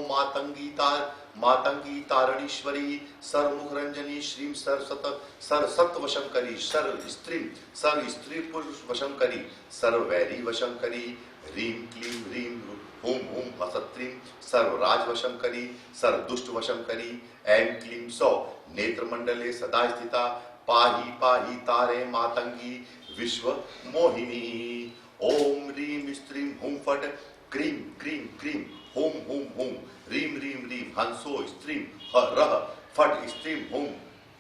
मातंगी तारणीश्वरी सर्वमुखरंजनी श्रीं सरसत वशंकरी सर्व स्त्री पुरुष वशंकरी सर्ववैरी वशंकरी ह्रीं क्लीं ह्रीं हूं हूं हसत्रीं सर्वराज वशंकरी सर्वदुष्ट वशंकरी। ऐं क्लीं सौः नेत्रमंडले सदा स्थिता पाहि पाहि तारे मातंगी विश्व मोहिनी। ओम ह्रीं स्त्रीं हुं फट क्रीं क्रीं क्रीं हुं हुं हुं ह्रीं ह्रीं ह्रीं हंसो स्त्रीं रह फट स्त्रीं हुं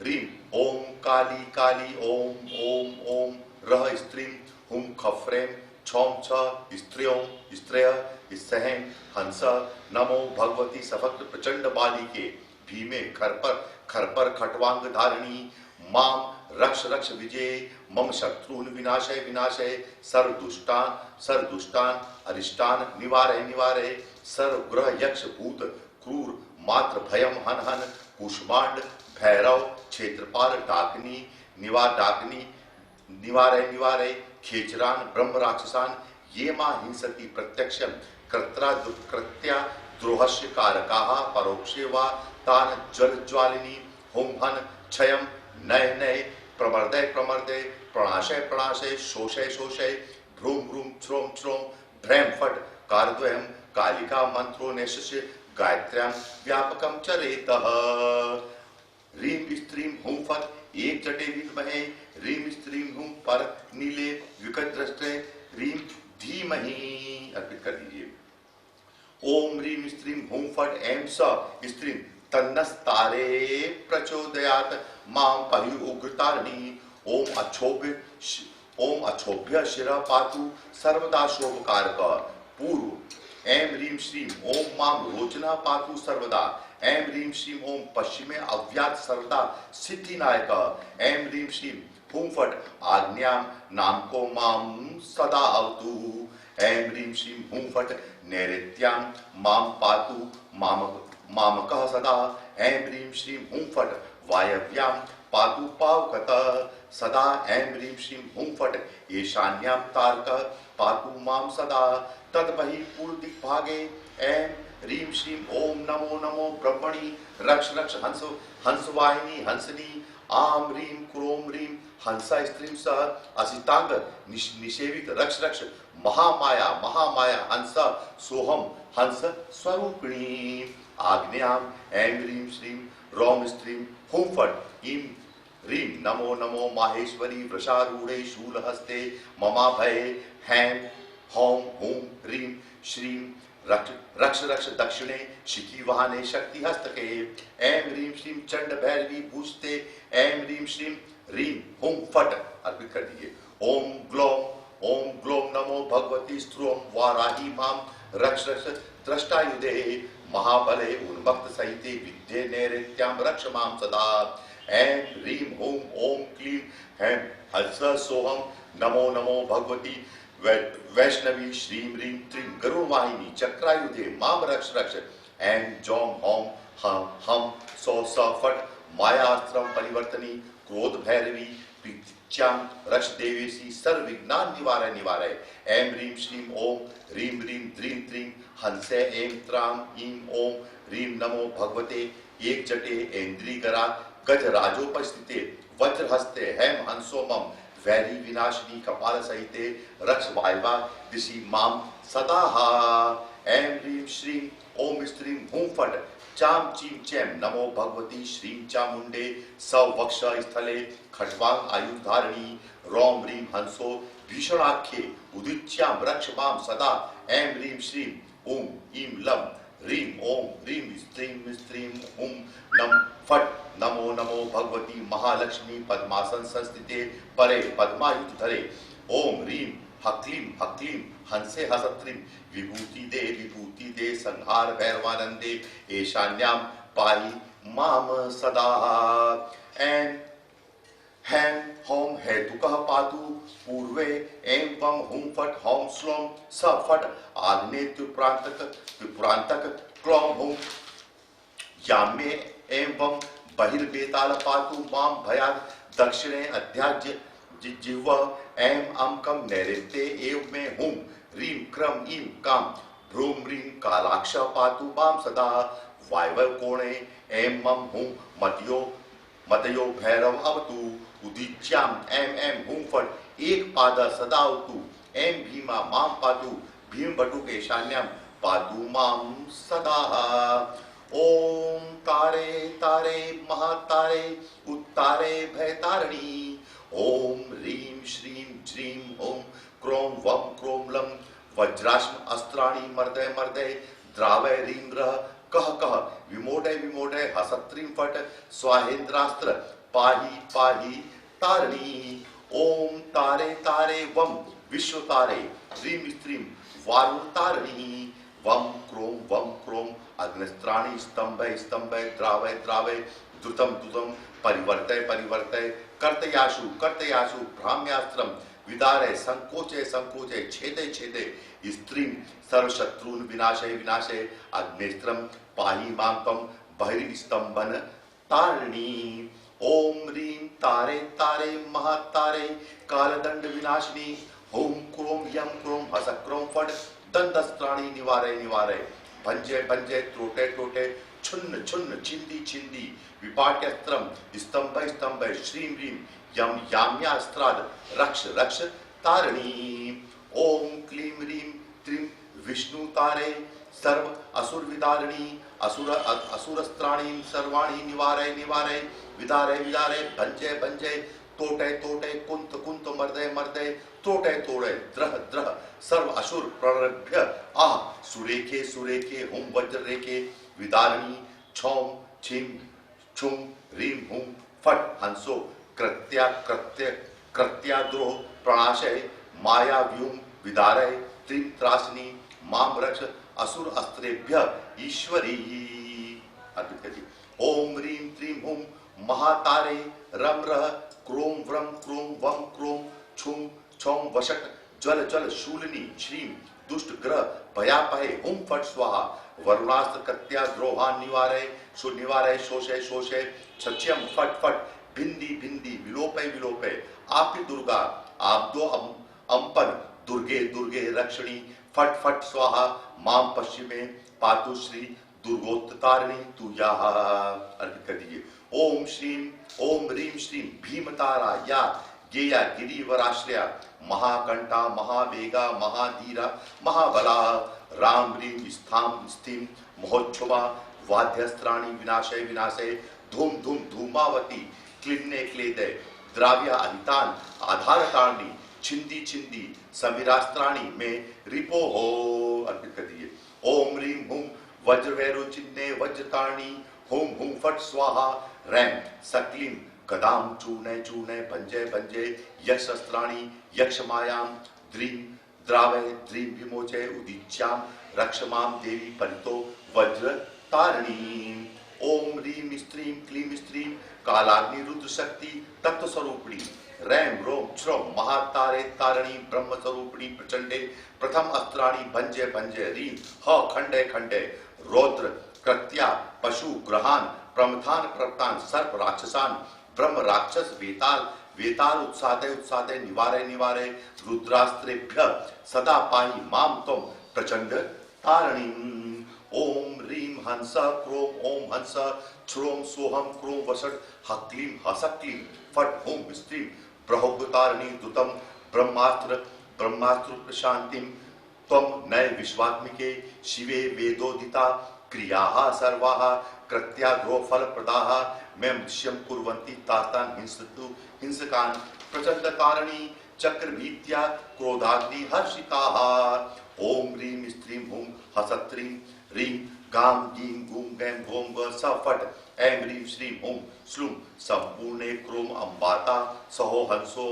ह्रीं। ओम काली काली ओम ओम ओम रह स्त्रीं हुं खफ्रें छौं छ स्त्रेय सहं हंस। नमो भगवती सभक्त प्रचंड बालिके भीमे खरपर खटवांग धारिणी माम रक्ष रक्ष विजय मम शत्रुन विनाशय सर्वदुष्टान अरिष्टान निवारय सर्वग्रह यक्ष भूत क्रूर मात्र भयम हन हन कुष्मांड भैरव क्षेत्रपाल डाकिनी निवारय खेचरान ब्रह्म राक्षसान ये मां हिंसति प्रत्यक्षम कृत्या द्रोहस्य कारकाः परोक्षे वा तान ज्वालिनी हुम हन क्षयम नय प्रमर्दय प्रणाशय शोषय भ्रूम श्रोम भ्रैम फट कारद्वयम कालिका मंत्रो नैशस्य गायत्र्यां व्यापकम चरेतः। ह्रीं स्त्रीं हुं फट एक जटे विद्महे ह्रीं स्त्रीं हुं पर नीले विकटदृष्टे ह्रीं धीमहि अर्पित कर दीजिए। ओम ह्रीं स्त्रीं हुं फट ऐं स स्त्रीं तन्नस्तारे प्रचोदयात् मां पहि उग्रतारिणी। ओम अक्षोभ्य शिरः पातु सर्वदा शोभकारक पूर्व। ऐं ह्रीं श्रीं ओम मां रोचना पातु सर्वदा। ऐं ह्रीं श्रीं ओम पश्चिमे अव्यात् सर्वदा सिद्धिनायक। ऐं ह्रीं श्रीं हुं फट आज्ञां नामको मां सदा अवतु। ऐं ह्रीं श्रीं हुं फट नैऋत्यां मां पातु मामकः सदा। ऐं ह्रीं श्रीं हुं फट वायव्यां पातु पावकतः सदा। ऐं ह्रीं श्रीं हुं फट ईशान्यां तारकः पातु मां सदा। तद्बहि पूर्वदिग्भागे ऐं ह्रीं श्रीं ओम नमो ब्रह्मणि रक्ष हंसवाहिनी हंसनी। आम ह्रीं क्रोम ह्रीं हंसा स्त्रीं सह असितांग निषेवित रक्ष महामाया हंस सोहम हंस स्वरूपिणी। आज्ञां ऐं ह्रीं श्रीं रौम स्त्रीं हुं फट ईं ह्रीं नमो माहेश्वरी वृषारूढ़े शूलहस्ते ममाभये हैं हौं हुं ह्रीं श्रीं रक्ष दक्षिणे शिखीवाहने शक्तिहस्तके। ऐं ह्रीं श्रीं चंड भैरवी भूषते। ऐं ह्रीं श्रीं ह्रीं हुं फट अर्पित कर दीजिए। ओम ग्लोम नमो भगवती स्त्रोम वाराही मां रक्ष दृष्टायुधे महाबले उन्मक्त सहिते विद्ये नैऋत्यां रक्ष मां सदा। ऐं ह्रीं हुं ओम क्लीं हैं हंस सोहम नमो भगवती वैष्णवी श्रीं ह्रीं त्रीं गरुड़वाहिनी चक्रायुधे माम रक्ष। ऐं जौम हौम हम सौ फट मायास्त्रम परिवर्तनी क्रोध भैरवी पीत्यां रक्ष देवेशी सर्वविघ्नान् निवारय। ऐं ह्रीं श्रीं ओम ह्रीं ह्रीं द्रीं त्रीं हंसे ऐं त्रां ईं ओम ह्रीं नमो भगवते एक जटे ऐन्द्रीकरा गजराजोपस्थिते वज्रहस्ते हैम हंसो मम वैरी विनाशिनी कपाल सहिते रक्ष वायवा दिशि माम सदा। ऐं ह्रीं श्रीं ओम स्त्रीं हुं फट चाम चीम चैम नमो भगवती श्रीं चामुंडे सवक्ष स्थले खट्वांग आयुधारिणी। रौम ह्रीं हंसो भीषणाख्ये उदिच्यां रक्ष माम सदा। ऐं ह्रीं श्रीं ओम ईं लं ह्रीं ओम ह्रीं स्त्रीं हुं नम फट नमो भगवती महालक्ष्मी पद्मासन संस्थिते परे पद्मायुध धरे। ओम ह्रीं हक्लीं हंसे हसत्रीं विभूति दे संहार भैरवानंदे ईशान्यां पाहि माम सदा। ऐं हैं होम हेतुकः पातु पूर्वे ऐं वं हुं फट हौं श्लोम स फट आग्नेय त्रिपुरांतक क्लौं हुं याम्ये एवं बहिर्वेताल पातु मां भयात् दक्षिणे अध्याज्य जिह्व ऐं अम्कं नैऋत्ये एव मे हुं ह्रीं क्रम ईं कां भ्रूं ह्रीं कालाक्ष पातु मां सदा वायव्य कोणे ऐं मम हुं मतयो भैरव अवतु उदीच्यां ऐं ऐं हुं फट् एक पाद सदा अवतु ऐं भीमा मां पातु भीम बटुक ईशान्यां पातु मां सदा। ओम तारे तारे महातारे उत्तारे भयतारिणी ओम ह्रीं श्रीं ज्रीं ओम क्रों वं क्रों लं वज्राश्म अस्त्राणि मर्दय मर्दय द्रावय ह्रीं ग्रह कह कह विमोडय विमोडय हसत्रीं फट स्वाहेन्द्रास्त्र पाहि पाहि तारिणी। ओम तारे तारे वं विश्व तारे ह्रीं स्त्रीं वारुतारिणी वं क्रों अग्निस्त्राणि स्तंभय स्तंभय द्रावय द्रावय द्रुतं द्रुतं परिवर्तय परिवर्तय कर्तयाशु कर्तयाशु भ्राम्यास्त्रं विदारय संकोचे संकोचे छेदे छेदे स्त्रीं सर्वशत्रून् विनाशय विनाशय अग्नेस्त्रं पाहि मां त्वं बहिर्स्तंभन तारिणी। ओम ह्रीं तारे तारे महातारे कालदंड विनाशिनी ओम क्रों यं क्रों हस क्रों फट दंतस्त्राणि निवारय निवारय भंजय भंजय त्रोटे त्रोटे छुन्न छुन्न छिंदी छिंदी विपाट्यस्त्रं स्तंभय स्तंभय श्रीं ह्रीं यम याम्यास्त्राद रक्ष रक्ष तारिणी। ओम क्लीं ह्रीं त्रीं विष्णु तारे सर्व असुर विदारिणी असुरस्त्राणि सर्वाणि निवारय निवारय विदारय विदारय भंजय भंजय तोटे तोटे कुंत कुंत मर्दय मर्दय तोटे तोड़े द्रह द्रह सर्व असुर प्ररभ्य आह सुरेखे सुरेखे हुं वज्र रेखे विदारिणी छौम छिम छुम ह्रीं हुं फट हंसो कृत्या कृत्य कृत्याद्रोह प्रणाशय माया व्यूम विदारय त्रिं त्रासिनी मां रक्ष असुर अस्त्रेभ्य ईश्वरी। अर्पित करिए। ओम ह्रीं त्रीं हुं महातारे रम रह क्रों व्रं क्रों वं क्रों छुं छौं वशट ज्वल ज्वल शूलिनी श्रीं दुष्ट ग्रह भयापहे हुं फट स्वाहा वरुणास्त्र कत्या द्रोहान निवारय सो निवारय शोषय शोषय छच्यम फट फट भिंदी भिंदी विलोपय विलोपय आपी दुर्गा आपदो अंपन दुर्गे दुर्गे रक्षणी फट फट स्वाहा मां पश्चिमे पातु श्री दुर्गोत्तारिणी तुयाः। अर्पित कर दीजिए। ओम श्रीं ओम ह्रीं श्रीं भीमतारा या गेया गिरिवराश्रया महाकंठा महावेगा महाधीरा महाबला राम ह्रीं स्थां स्थिं महोच्छुमा वाद्यस्त्राणि विनाशय विनाशय धूम धूम धूमावती क्लिन्ने क्लेदय द्राव्या अहितान आधारतारणी छिंदी छिंदी समीरास्त्राणि में रिपो हो। अर्पित कर दीजिए। ओम ह्रीं हुं वज्रवैरो चिन्ने वज्रतारणी हुं हुं फट स्वाहा रैम सक्लीं गदाम चूर्णय चूर्णय भंजय भंजय यक्षस्त्राणि यक्षमायां द्रीं द्रावय द्रीं विमोचय उदीच्यां रक्षमां देवी परितो वज्र तारिणी। ओम ह्रीं स्त्रीं क्लीं स्त्रीं कालाग्नि रुद्र शक्ति तत्व स्वरूपिणी रैम रोम श्रोम महातारे तारिणी ब्रह्म स्वरूपिणी प्रचंडे प्रथम अस्त्राणि भंजय भंजय रीं ह खंडे खंडे रौद्र कृत्या पशु ग्रहान प्रमथान प्रतान सर्प राक्षसान ब्रह्म राक्षस वेताल वेताल उत्सादय उत्सादय निवारय निवारय रुद्रास्त्रेभ्य सदा पाहि मां त्वं प्रचंड तारिणी। ओम ह्रीं हंस क्रों ओम हंस श्रोम सोहम क्रों वसट हक्लीं हसक्लीं फट हुं स्त्रीं ब्रह्मतारिणी दुतम ब्रह्मास्त्र ब्रह्मास्त्र प्रशांतिं त्वं नय विश्वात्मिके शिवे वेदोदिता क्रियाः सर्वाः कृत्याग्रो फलप्रदाः मैं दृश्यं कुर्वन्ति तास्तान् हिंसतु हिंसकान् प्रचंडतारिणी चक्रभीत्या क्रोधाग्नि हर्षिताः। ओम ह्रीं स्त्रीं हुं हसत्रीं ह्रीं गां गीं गुं गैं गों ग स फट ऐं ह्रीं श्रीं हुं श्लूं संपूर्णे क्रों अम्बाता सहो हंसो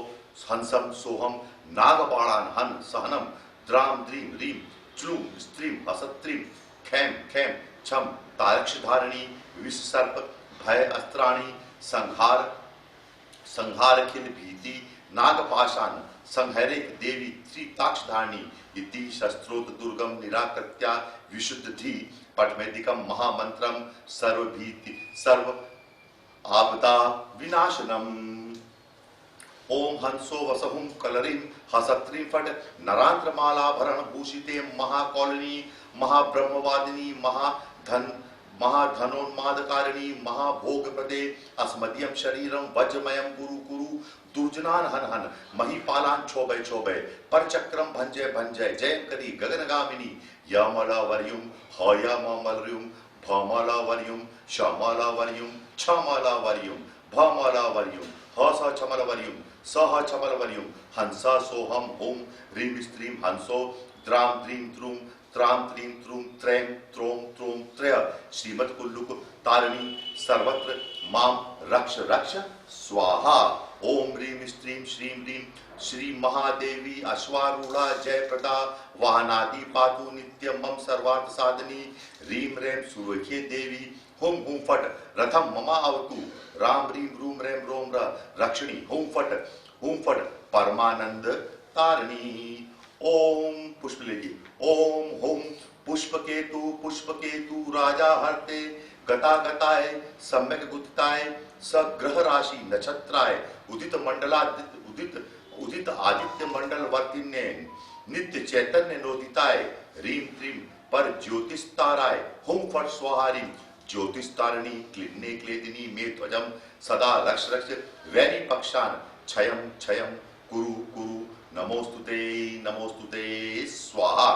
हंसं सोहं नागबाणान् हन सहनं द्रां द्रीं ह्रीं च्लूं स्त्रीं हसत्रीं खैं खैं छम तारक्षधारिणी विषसर्प भय अस्त्राणि संहार संहार खिल भीति नागपाशान संहरिक देवी त्रिताक्षधारिणी इति शस्त्रोत दुर्गम निराकृत्या विशुद्धि पठमेदिकम महामंत्रम सर्वभीति सर्व आपदा विनाशनम। ओम हंसो वसहुम कलरिम हसत्रि फट नरांत्रमालाभरण भूषिते महाकौलिनी महाब्रह्मवादिनी महाधनोन्मादकारिणी महाभोगप्रदे अस्मदीयम शरीरम वज्रमयम गुरु गुरु दुर्जनान हन हन महीपालान क्षोभय क्षोभय परचक्रम भंजय भंजय जयम करी गगनगामिनी यमलावर्युम हयमलर्युम भमलावर्युम शमलावर्युम छमलावर्युम भमलावर्युम हस छमलवर्युम सह छमलवर्युम हंसा सोहम ओम ह्रीं स्त्रीं हंसो द्राम द्रीं द्रूम त्राम त्रीं त्रूम त्रैम त्रोम त्रोम त्रय श्रीमत् कुल्लुक तारिणी सर्वत्र माम रक्ष रक्ष स्वाहा। ओम ह्रीं स्त्रीं श्रीं ह्रीं श्री महादेवी अश्वारूढ़ा जयप्रदा वाहनादि पातु नित्यम मम सर्वार्थ साधनी ह्रीं रेम सुरख्ये देवी हुम हुम फट रथम ममा अवतु राम ह्रीं रूम रेम रोम रक्षिणी हुम फट परमानंद तारिणी। ओम पुष्प लीजिए। ओम हुम पुष्पकेतु राजा हरते गता गताय सम्यक गुप्ताय सग्रह राशि नक्षत्राय उदित उदित आदित्य मंडल वर्तिन्य नित्य चैतन्य नोदिताय ह्रीं त्रीं पर ज्योतिस्ताराय हुम फट स्वाहारी ज्योतिस्तारिणी क्लिन्ने क्लेदिनी मे ध्वजम सदा रक्ष रक्ष वैरी पक्षान क्षयम क्षयम कुरु कुरु नमोस्तुते नमोस्तुते स्वाहा।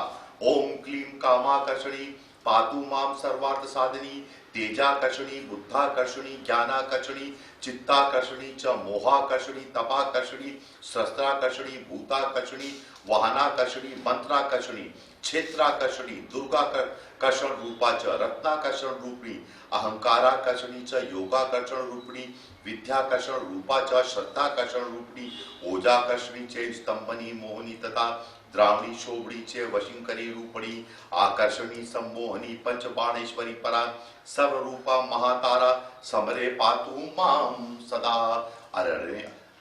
ओम क्लीं कामाकर्षणी पातु माम सर्वार्थ साधिनी तेजाकर्षणी बुद्धाकर्षणी ज्ञानाकर्षणी चित्ताकर्षणी च मोहाकर्षणी तपाकर्षणी शस्त्राकर्षणी भूताकर्षणी वाहनाकर्षणी मंत्राकर्षणी क्षेत्राकर्षणी दुर्गाकर्षण रूपा च रत्नाकर्षण रूपिणी अहंकाराकर्षणी च योगाकर्षण रूपिणी विद्याकर्षण रूपा च श्रद्धाकर्षण रूपिणी ओजाकर्षणी च स्तंभनी मोहिनी तथा द्रावणी शोभणी च वशिंकरी रूपणी आकर्षणी सम्मोहनी पंचबाणेश्वरी परा सर्वरूपा महातारा समरे पातु माम सदा।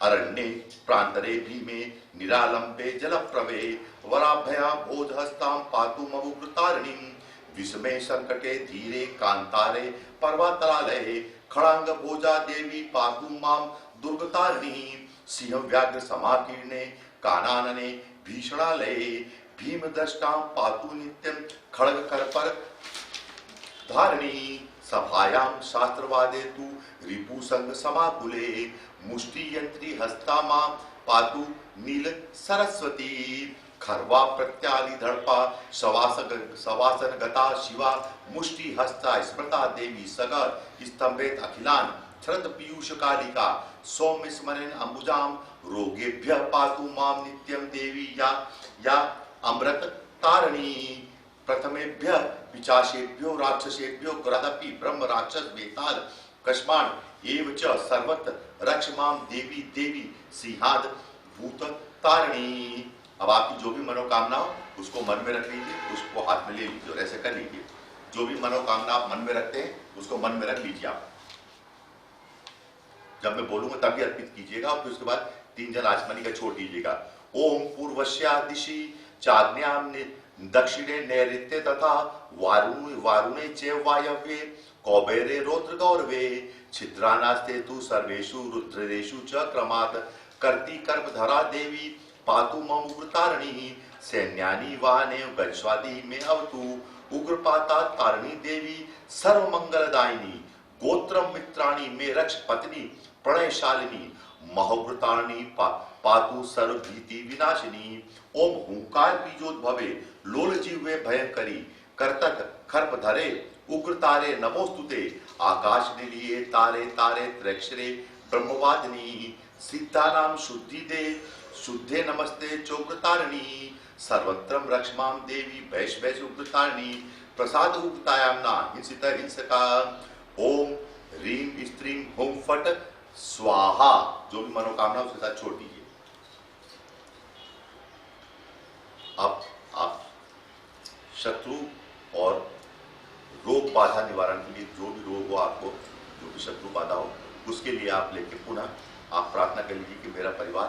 अरण्ये प्रांतरे भीमे निरालंबे जलप्रवे वराभया भोजहस्तां पातु ममुग्रतारिणीं विस्मय संकटे धीरे कांतारे पर्वतरालये खड़ांग भोजा देवी पातु माम दुर्गतारिणी सिंह व्याघ्र समाकीर्णे कानानने भीषणालये भीमदष्टां पातु नित्यं खड्ग करपर धारिणी सभायां शास्त्रवादे तु रिपु संग समाकुले मुष्टि यंत्री हस्ता मां पातु नील सरस्वती खरवा प्रत्याली धड़पा सवासन गता शिवा मुष्टि हस्ता स्मृता देवी सगर स्तंभेत अखिलान शरद पीयूष कालिका सौम्य स्मरण अंबुजाम रोगेभ्य पातु माम नित्यम देवी या अमृत तारिणी प्रथमेभ्य पिचाशेभ्यो राक्षसेभ्यो ग्रदपि ब्रह्म राक्षस वेताल कश्मान एव च सर्वत्र रक्ष माम देवी देवी सिंहाद भूत तारिणी। अब आपकी जो भी मनोकामना हो उसको मन में रख लीजिए, उसको हाथ में ले लीजिए और ऐसे कर लीजिए। जो भी मनोकामना आप मन में रखते हैं उसको मन में रख लीजिए। आप जब मैं बोलूंगा तभी अर्पित कीजिएगा और फिर उसके बाद 3 जन आचमनी का छोड़ दीजिएगा। ओम पूर्वस्या दिशि चाग्न्याम दक्षिणे नैऋत्य तथा वारुणे च वायव्ये कौबेरे रौद्र गौरवे छिद्रानास्ते तु सर्वेषु रुद्रेषु च क्रमात् कर्ति कर्मधरा देवी पातु मम उग्रतारिणी सैन्यानि वाहने गच्छादि में अवतु उग्रपाता तारिणी देवी सर्वमंगलदायिनी गोत्रम मित्राणि में रक्ष पत्नी प्रणयशालिनी महोग्रतारिणी पातु सर्वभीति विनाशिनी। ओम हुंकार बीजोद्भवे लोल जीवे भयंकरी कर्तक खर्प धरे उग्र तारे नमोस्तुते आकाश निलिये तारे तारे त्रैक्षरे ब्रह्मवादिनी सिद्धानाम शुद्धि दे शुद्धे नमस्ते चोग्रतारिणी सर्वत्रम रक्षमाम देवी वैश वैश उग्रतारिणी प्रसाद उग्रतायाम्ना हिंसित हिंसका। ओम ह्रीं स्त्रीं हुम फट स्वाहा। जो भी मनोकामना उसके साथ छोड़ दीजिए। अब आप शत्रु और रोग बाधा निवारण के लिए जो भी रोग हो आपको, जो भी शत्रु बाधा हो, उसके लिए आप लेके पुनः आप प्रार्थना कर लीजिए कि मेरा परिवार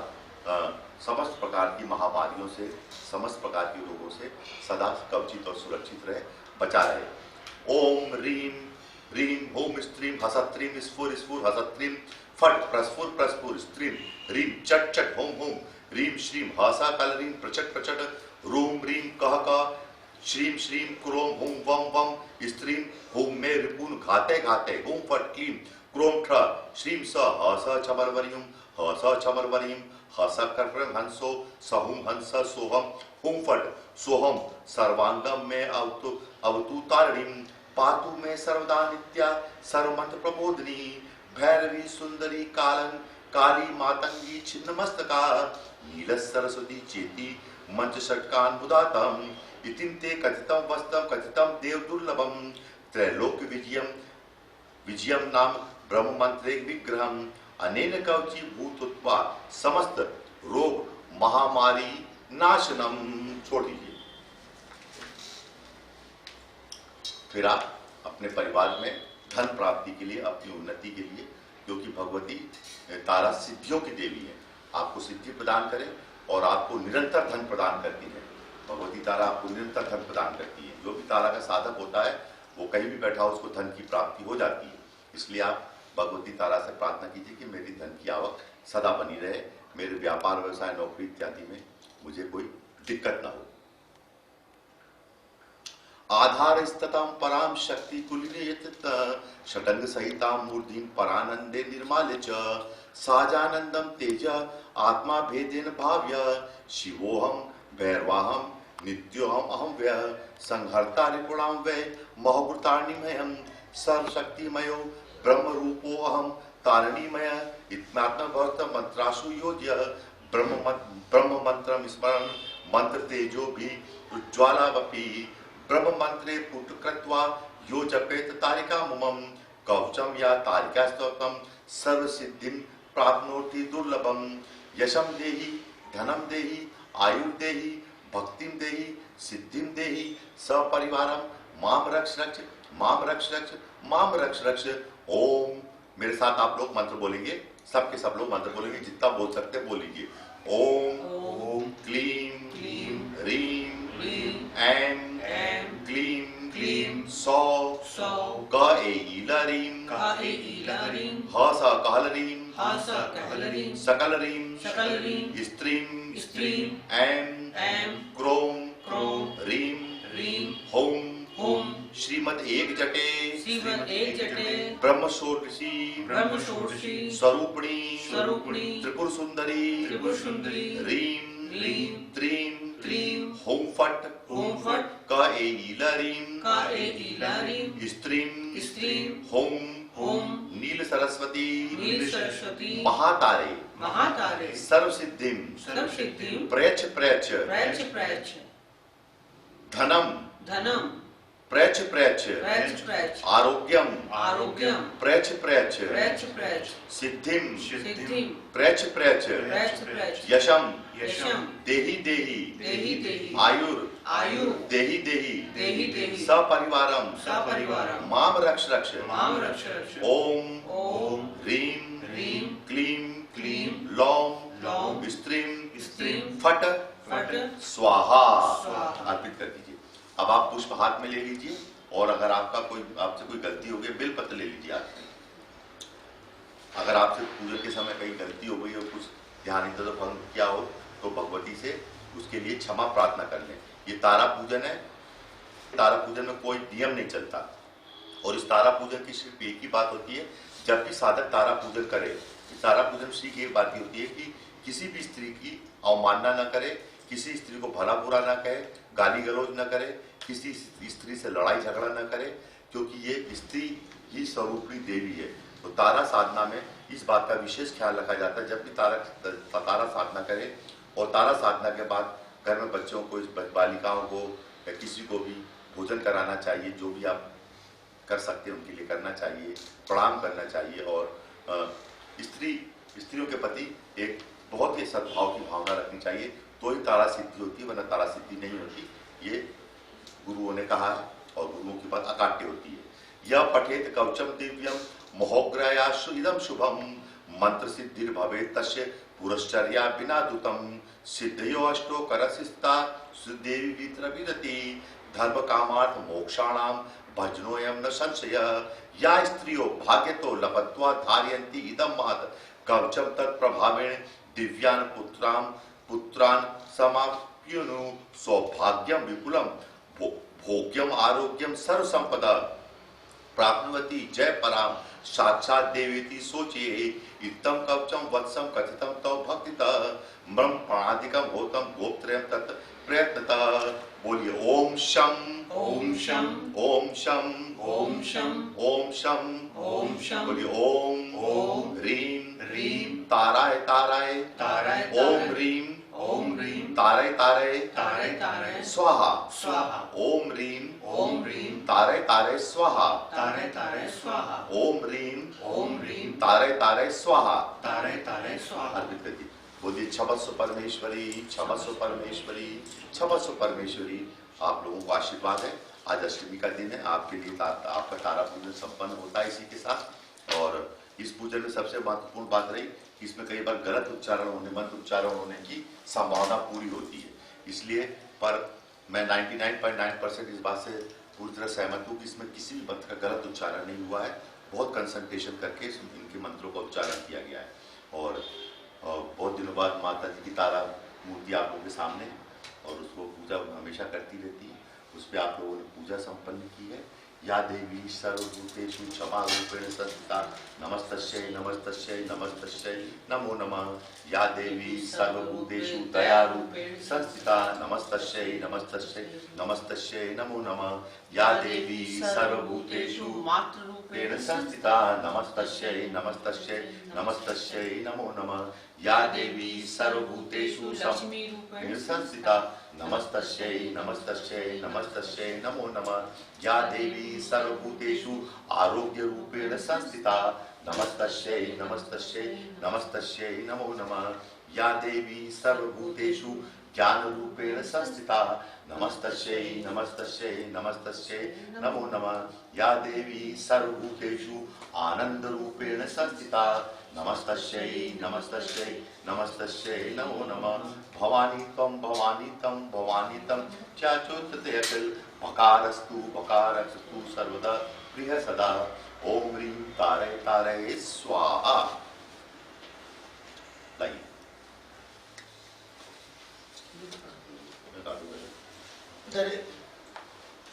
समस्त प्रकार की महामारियों से, समस्त प्रकार के रोगों से सदा कवचित और सुरक्षित रहे, बचा रहे। ओम रीम रीम होम स्त्रीम हसत्रीम स्फुर स्फुर हसत्रीम फट प्रस्फुर प्रस्फुर स्त्रीम रीम चट चट होम होम रीम श्रीम हसा कलरीम प्रचट प्रचट रूम रीम कह कह श्रीम श्रीम क्रोम हुम वम वम स्त्रीम होम में रिपुन घाते घाते हुम फट क्लीम क्रोम ठ श्रीम स हस छमरवरियुम हस छमरवरियुम हस कर्प्रम हंसो सहुम हंस सोहम हुम फट सोहम सर्वांगम में अवतु तारिणीम पातु में सर्वदा नित्या सर्वमंत्र प्रबोधिनी भैरवी सुंदरी कालन काली मातंगी छिन्नमस्तका नील सरस्वती चेती मंच षटकान बुदातम इतिन्ते कथितम वस्तम कथितम देव दुर्लभम त्रैलोक्य विजयम नाम ब्रह्म मंत्रे विग्रहम अनेन कवची भूतोत्पा समस्त रोग महामारी नाशनम। छोड़ दीजिए। फिर आप अपने परिवार में धन प्राप्ति के लिए, अपनी उन्नति के लिए, क्योंकि भगवती तारा सिद्धियों की देवी है, आपको सिद्धि प्रदान करे और आपको निरंतर धन प्रदान करती है। भगवती तारा आपको निरंतर धन प्रदान करती है। जो भी तारा का साधक होता है वो कहीं भी बैठा हो उसको धन की प्राप्ति हो जाती है। इसलिए आप भगवती तारा से प्रार्थना कीजिए कि मेरी धन की आवक सदा बनी रहे, मेरे व्यापार व्यवसाय नौकरी इत्यादि में मुझे कोई दिक्कत ना हो। आधार स्ततम पराम शक्ति कुलीयत षटंग सहिताम मूर्धिम परानंदे निर्माल्य च साजानंदम तेज आत्मा भेदेन भाव्य शिवोहम भैरवाहम नित्योहम अहम व्यय संहर्ता रिपुणाम वै महभूतारणिमयम सर्वशक्तिमयो ब्रह्म रूपो अहम तारणिमय इत्मात्म भक्त मंत्रासु योज्य ब्रह्म मंत्रम स्मरण मंत्र तेजो भी उज्ज्वलावपि ब्रह्म मंत्रे पुट कृत्वा यो जपेत तारिका मुमम कवचम या तारिका स्तोत्रम सर्व सिद्धिं प्राप्नोति दुर्लभम यशम देहि धनम देहि आयु देहि भक्तिम देहि सिद्धिम देहि सपरिवारम माम रक्ष रक्ष माम रक्ष रक्ष माम रक्ष रक्ष। ओम मेरे साथ आप लोग मंत्र बोलेंगे, सबके सब लोग मंत्र बोलेंगे, जितना बोल सकते बोल लीजिए। ओम क्लीम रीम ऐम क्लीम क्लीम सौ क ए ईलरीम हस कहलरीम सकलरीम stream aim Chrome रीम home Shrimad एक जटे ब्रह्म षोडशी स्वरूपिणी त्रिपुर सुंदरी रीम त्रीम होम फट क ए ईलरीम स्त्रीम होम नील सरस्वती महातारे सर्व सिद्धिम प्रयच्छ धनम प्रयच्छ आरोग्यम प्रयच्छ सिद्धिम प्रयच्छ यशम देहि आयुर देहि सपरिवारम माम रक्ष ओम ह्रीम क्लीम लौम स्त्रीम फट स्वाहा अर्पित कर दीजिए। अब आप पुष्प हाथ में ले लीजिए और अगर आपसे कोई गलती हो गई बेल पत्र ले लीजिए हाथ में। अगर आपसे पूजन के समय कहीं गलती हो गई और कुछ ध्यान इधर भंग किया हो तो भगवती से उसके लिए क्षमा प्रार्थना कर लें। ये तारा पूजन है, तारा पूजन में कोई नियम नहीं चलता और इस तारा पूजन की सिर्फ एक ही बात होती है, जब भी साधक तारा पूजन करे, तारा पूजन सीख एक बात ही होती है कि किसी भी स्त्री की अवमानना न करे, किसी स्त्री को भला बुरा ना कहे, गाली गलौज न करे, किसी स्त्री से लड़ाई झगड़ा न करे, क्योंकि ये स्त्री ही स्वरूपी देवी है। तो तारा साधना में इस बात का विशेष ख्याल रखा जाता है, जब भी तारा साधना करे और तारा साधना के बाद घर में बच्चों को, बालिकाओं को या किसी को भी भोजन कराना चाहिए। जो भी आप कर सकते हैं उनके लिए करना चाहिए, प्रणाम करना चाहिए और स्त्रियों के प्रति एक बहुत ही सद्भाव की भावना रखनी चाहिए, तो ही तारा सिद्धि होती है, वरना तारा सिद्धि नहीं होती। ये गुरुओं ने कहा है और गुरुओं की बात अकाट्य होती है। यह पठेत कवचम दिव्यम मोहग्रयाशु इदम शुभम मंत्र सिद्धिर भवे तस्य पुरश्चर्या बिना दुतम सिद्धयो अष्टो करसिस्ता सुदेवी वित्र विरति धर्म कामार्थ मोक्षाणाम भजनोयम न संशय या स्त्रियो भाग्यतो लपत्वा धारयन्ति इदं महत् कवचम तत्प्रभावेण दिव्यान पुत्रान समाप्युनु सौभाग्यम विपुलम भोग्यम आरोग्यम सर्व संपदा प्राप्नुवती जय पराम साक्षात देवेति सोचे इत्तम कवचम वत्सम कथितम तव भक्तिता ब्रह्म प्राणादिकम होतम गोपत्रयम तत् प्रयत्नता। बोलिए ओम शम ओम शम ओम शम ओम शम ओम शम ओम शम। बोलिए ओम ओम ह्रीम ह्रीम ताराय ताराय ताराय ओम ह्रीम ओम ह्रीम ताराय ताराय ताराय ताराय स्वाहा स्वाहा ओम ह्रीम ओम ह्रीम ताराय ताराय स्वाहा ताराय ताराय स्वाहा ओम ह्रीम ओम ह्रीम ताराय ताराय स्वाहा। ताराय ताराय स्वाहा। अर्पित कर दी। बोलिए क्षमस्व परमेश्वरी क्षमस्व परमेश्वरी क्षमस्व परमेश्वरी। आप लोगों को आशीर्वाद है। आज अष्टमी का दिन है, आपके लिए आपका तारा पूजन संपन्न होता है इसी के साथ। और इस पूजन में सबसे महत्वपूर्ण बात रही कि इसमें कई बार गलत उच्चारण होने, मंत्र उच्चारण होने की संभावना पूरी होती है। इसलिए पर मैं 99.9% इस बात से पूरी तरह सहमत हूँ कि इसमें किसी भी मंत्र का गलत उच्चारण नहीं हुआ है। बहुत कंसंट्रेशन करके इनके मंत्रों का उच्चारण किया गया है। और बहुत दिनों बाद माता जी की तारा मूर्ति आप लोगों के सामने है और उसको पूजा हमेशा करती रहती है। उस पर आप लोगों ने पूजा संपन्न की है। या देवी सर्वभूतेषु क्षमा रूपेण संस्थिता नमस्तस्यै नमस्तस्यै नमस्तस्यै नमो नमः। या देवी सर्वभूतेषु दया रूपेण संस्थिता नमस्तस्यै नमस्तस्यै नमस्तस्यै नमो नमः। या देवी सर्वभूतेषु मातृ रूपेण संस्थिता नमस्तस्यै नमस्तस्यै नमस्तस्यै नमो नमः। या देवी सर्वभूतेषु लक्ष्मी रूपेण संस्थिता नमस्तस्यै नमस्तस्यै नमस्तस्यै नमो नमः। या देवी सर्वभूतेषु आरोग्य रूपेण संस्थिता नमस्तस्यै नमस्तस्यै नमस्तस्यै नमो नमः। या देवी सर्वभूतेषु ज्ञान रूपेण संस्थिता नमस्तस्यै नमस्तस्यै नमस्तस्यै नमो नमः। या देवी सर्वभूतेषु आनंद रूपेण संस्थिता नमस्तस्यै नमस्तस्यै नमस्तस्यै नमो नमः। भवानी तम चाचोत्ते अखिल भकारस्तु भकारस्तु सर्वदा प्रिय सदा। ओम ह्रीं तारय तारय स्वाहा। लाइए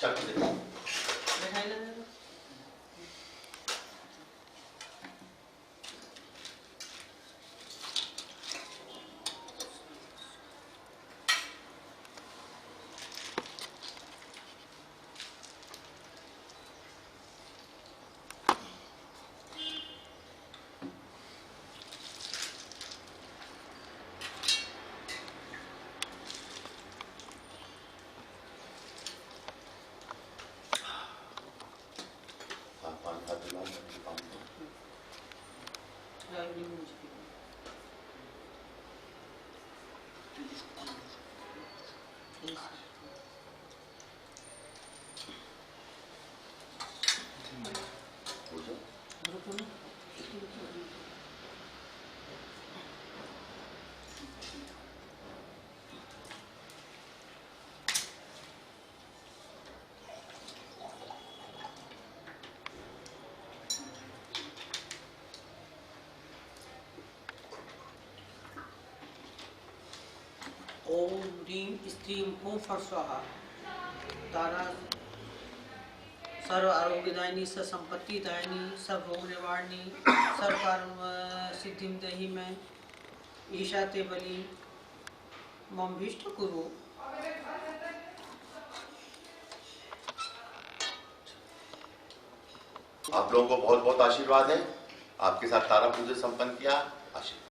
चाकू दे। ओम ह्रीं स्त्रीं हूं फट स्वाहा। तारा सर्व आरोग्यदायिनी संपत्ति दायिनी सब रोग निवारणी सर्व कर्म सिद्धि देहि में ईशा ते बलि मम भीष्ट कुरु। आप लोगों को बहुत बहुत आशीर्वाद है। आपके साथ तारा पूजन संपन्न किया। आशीर्वाद।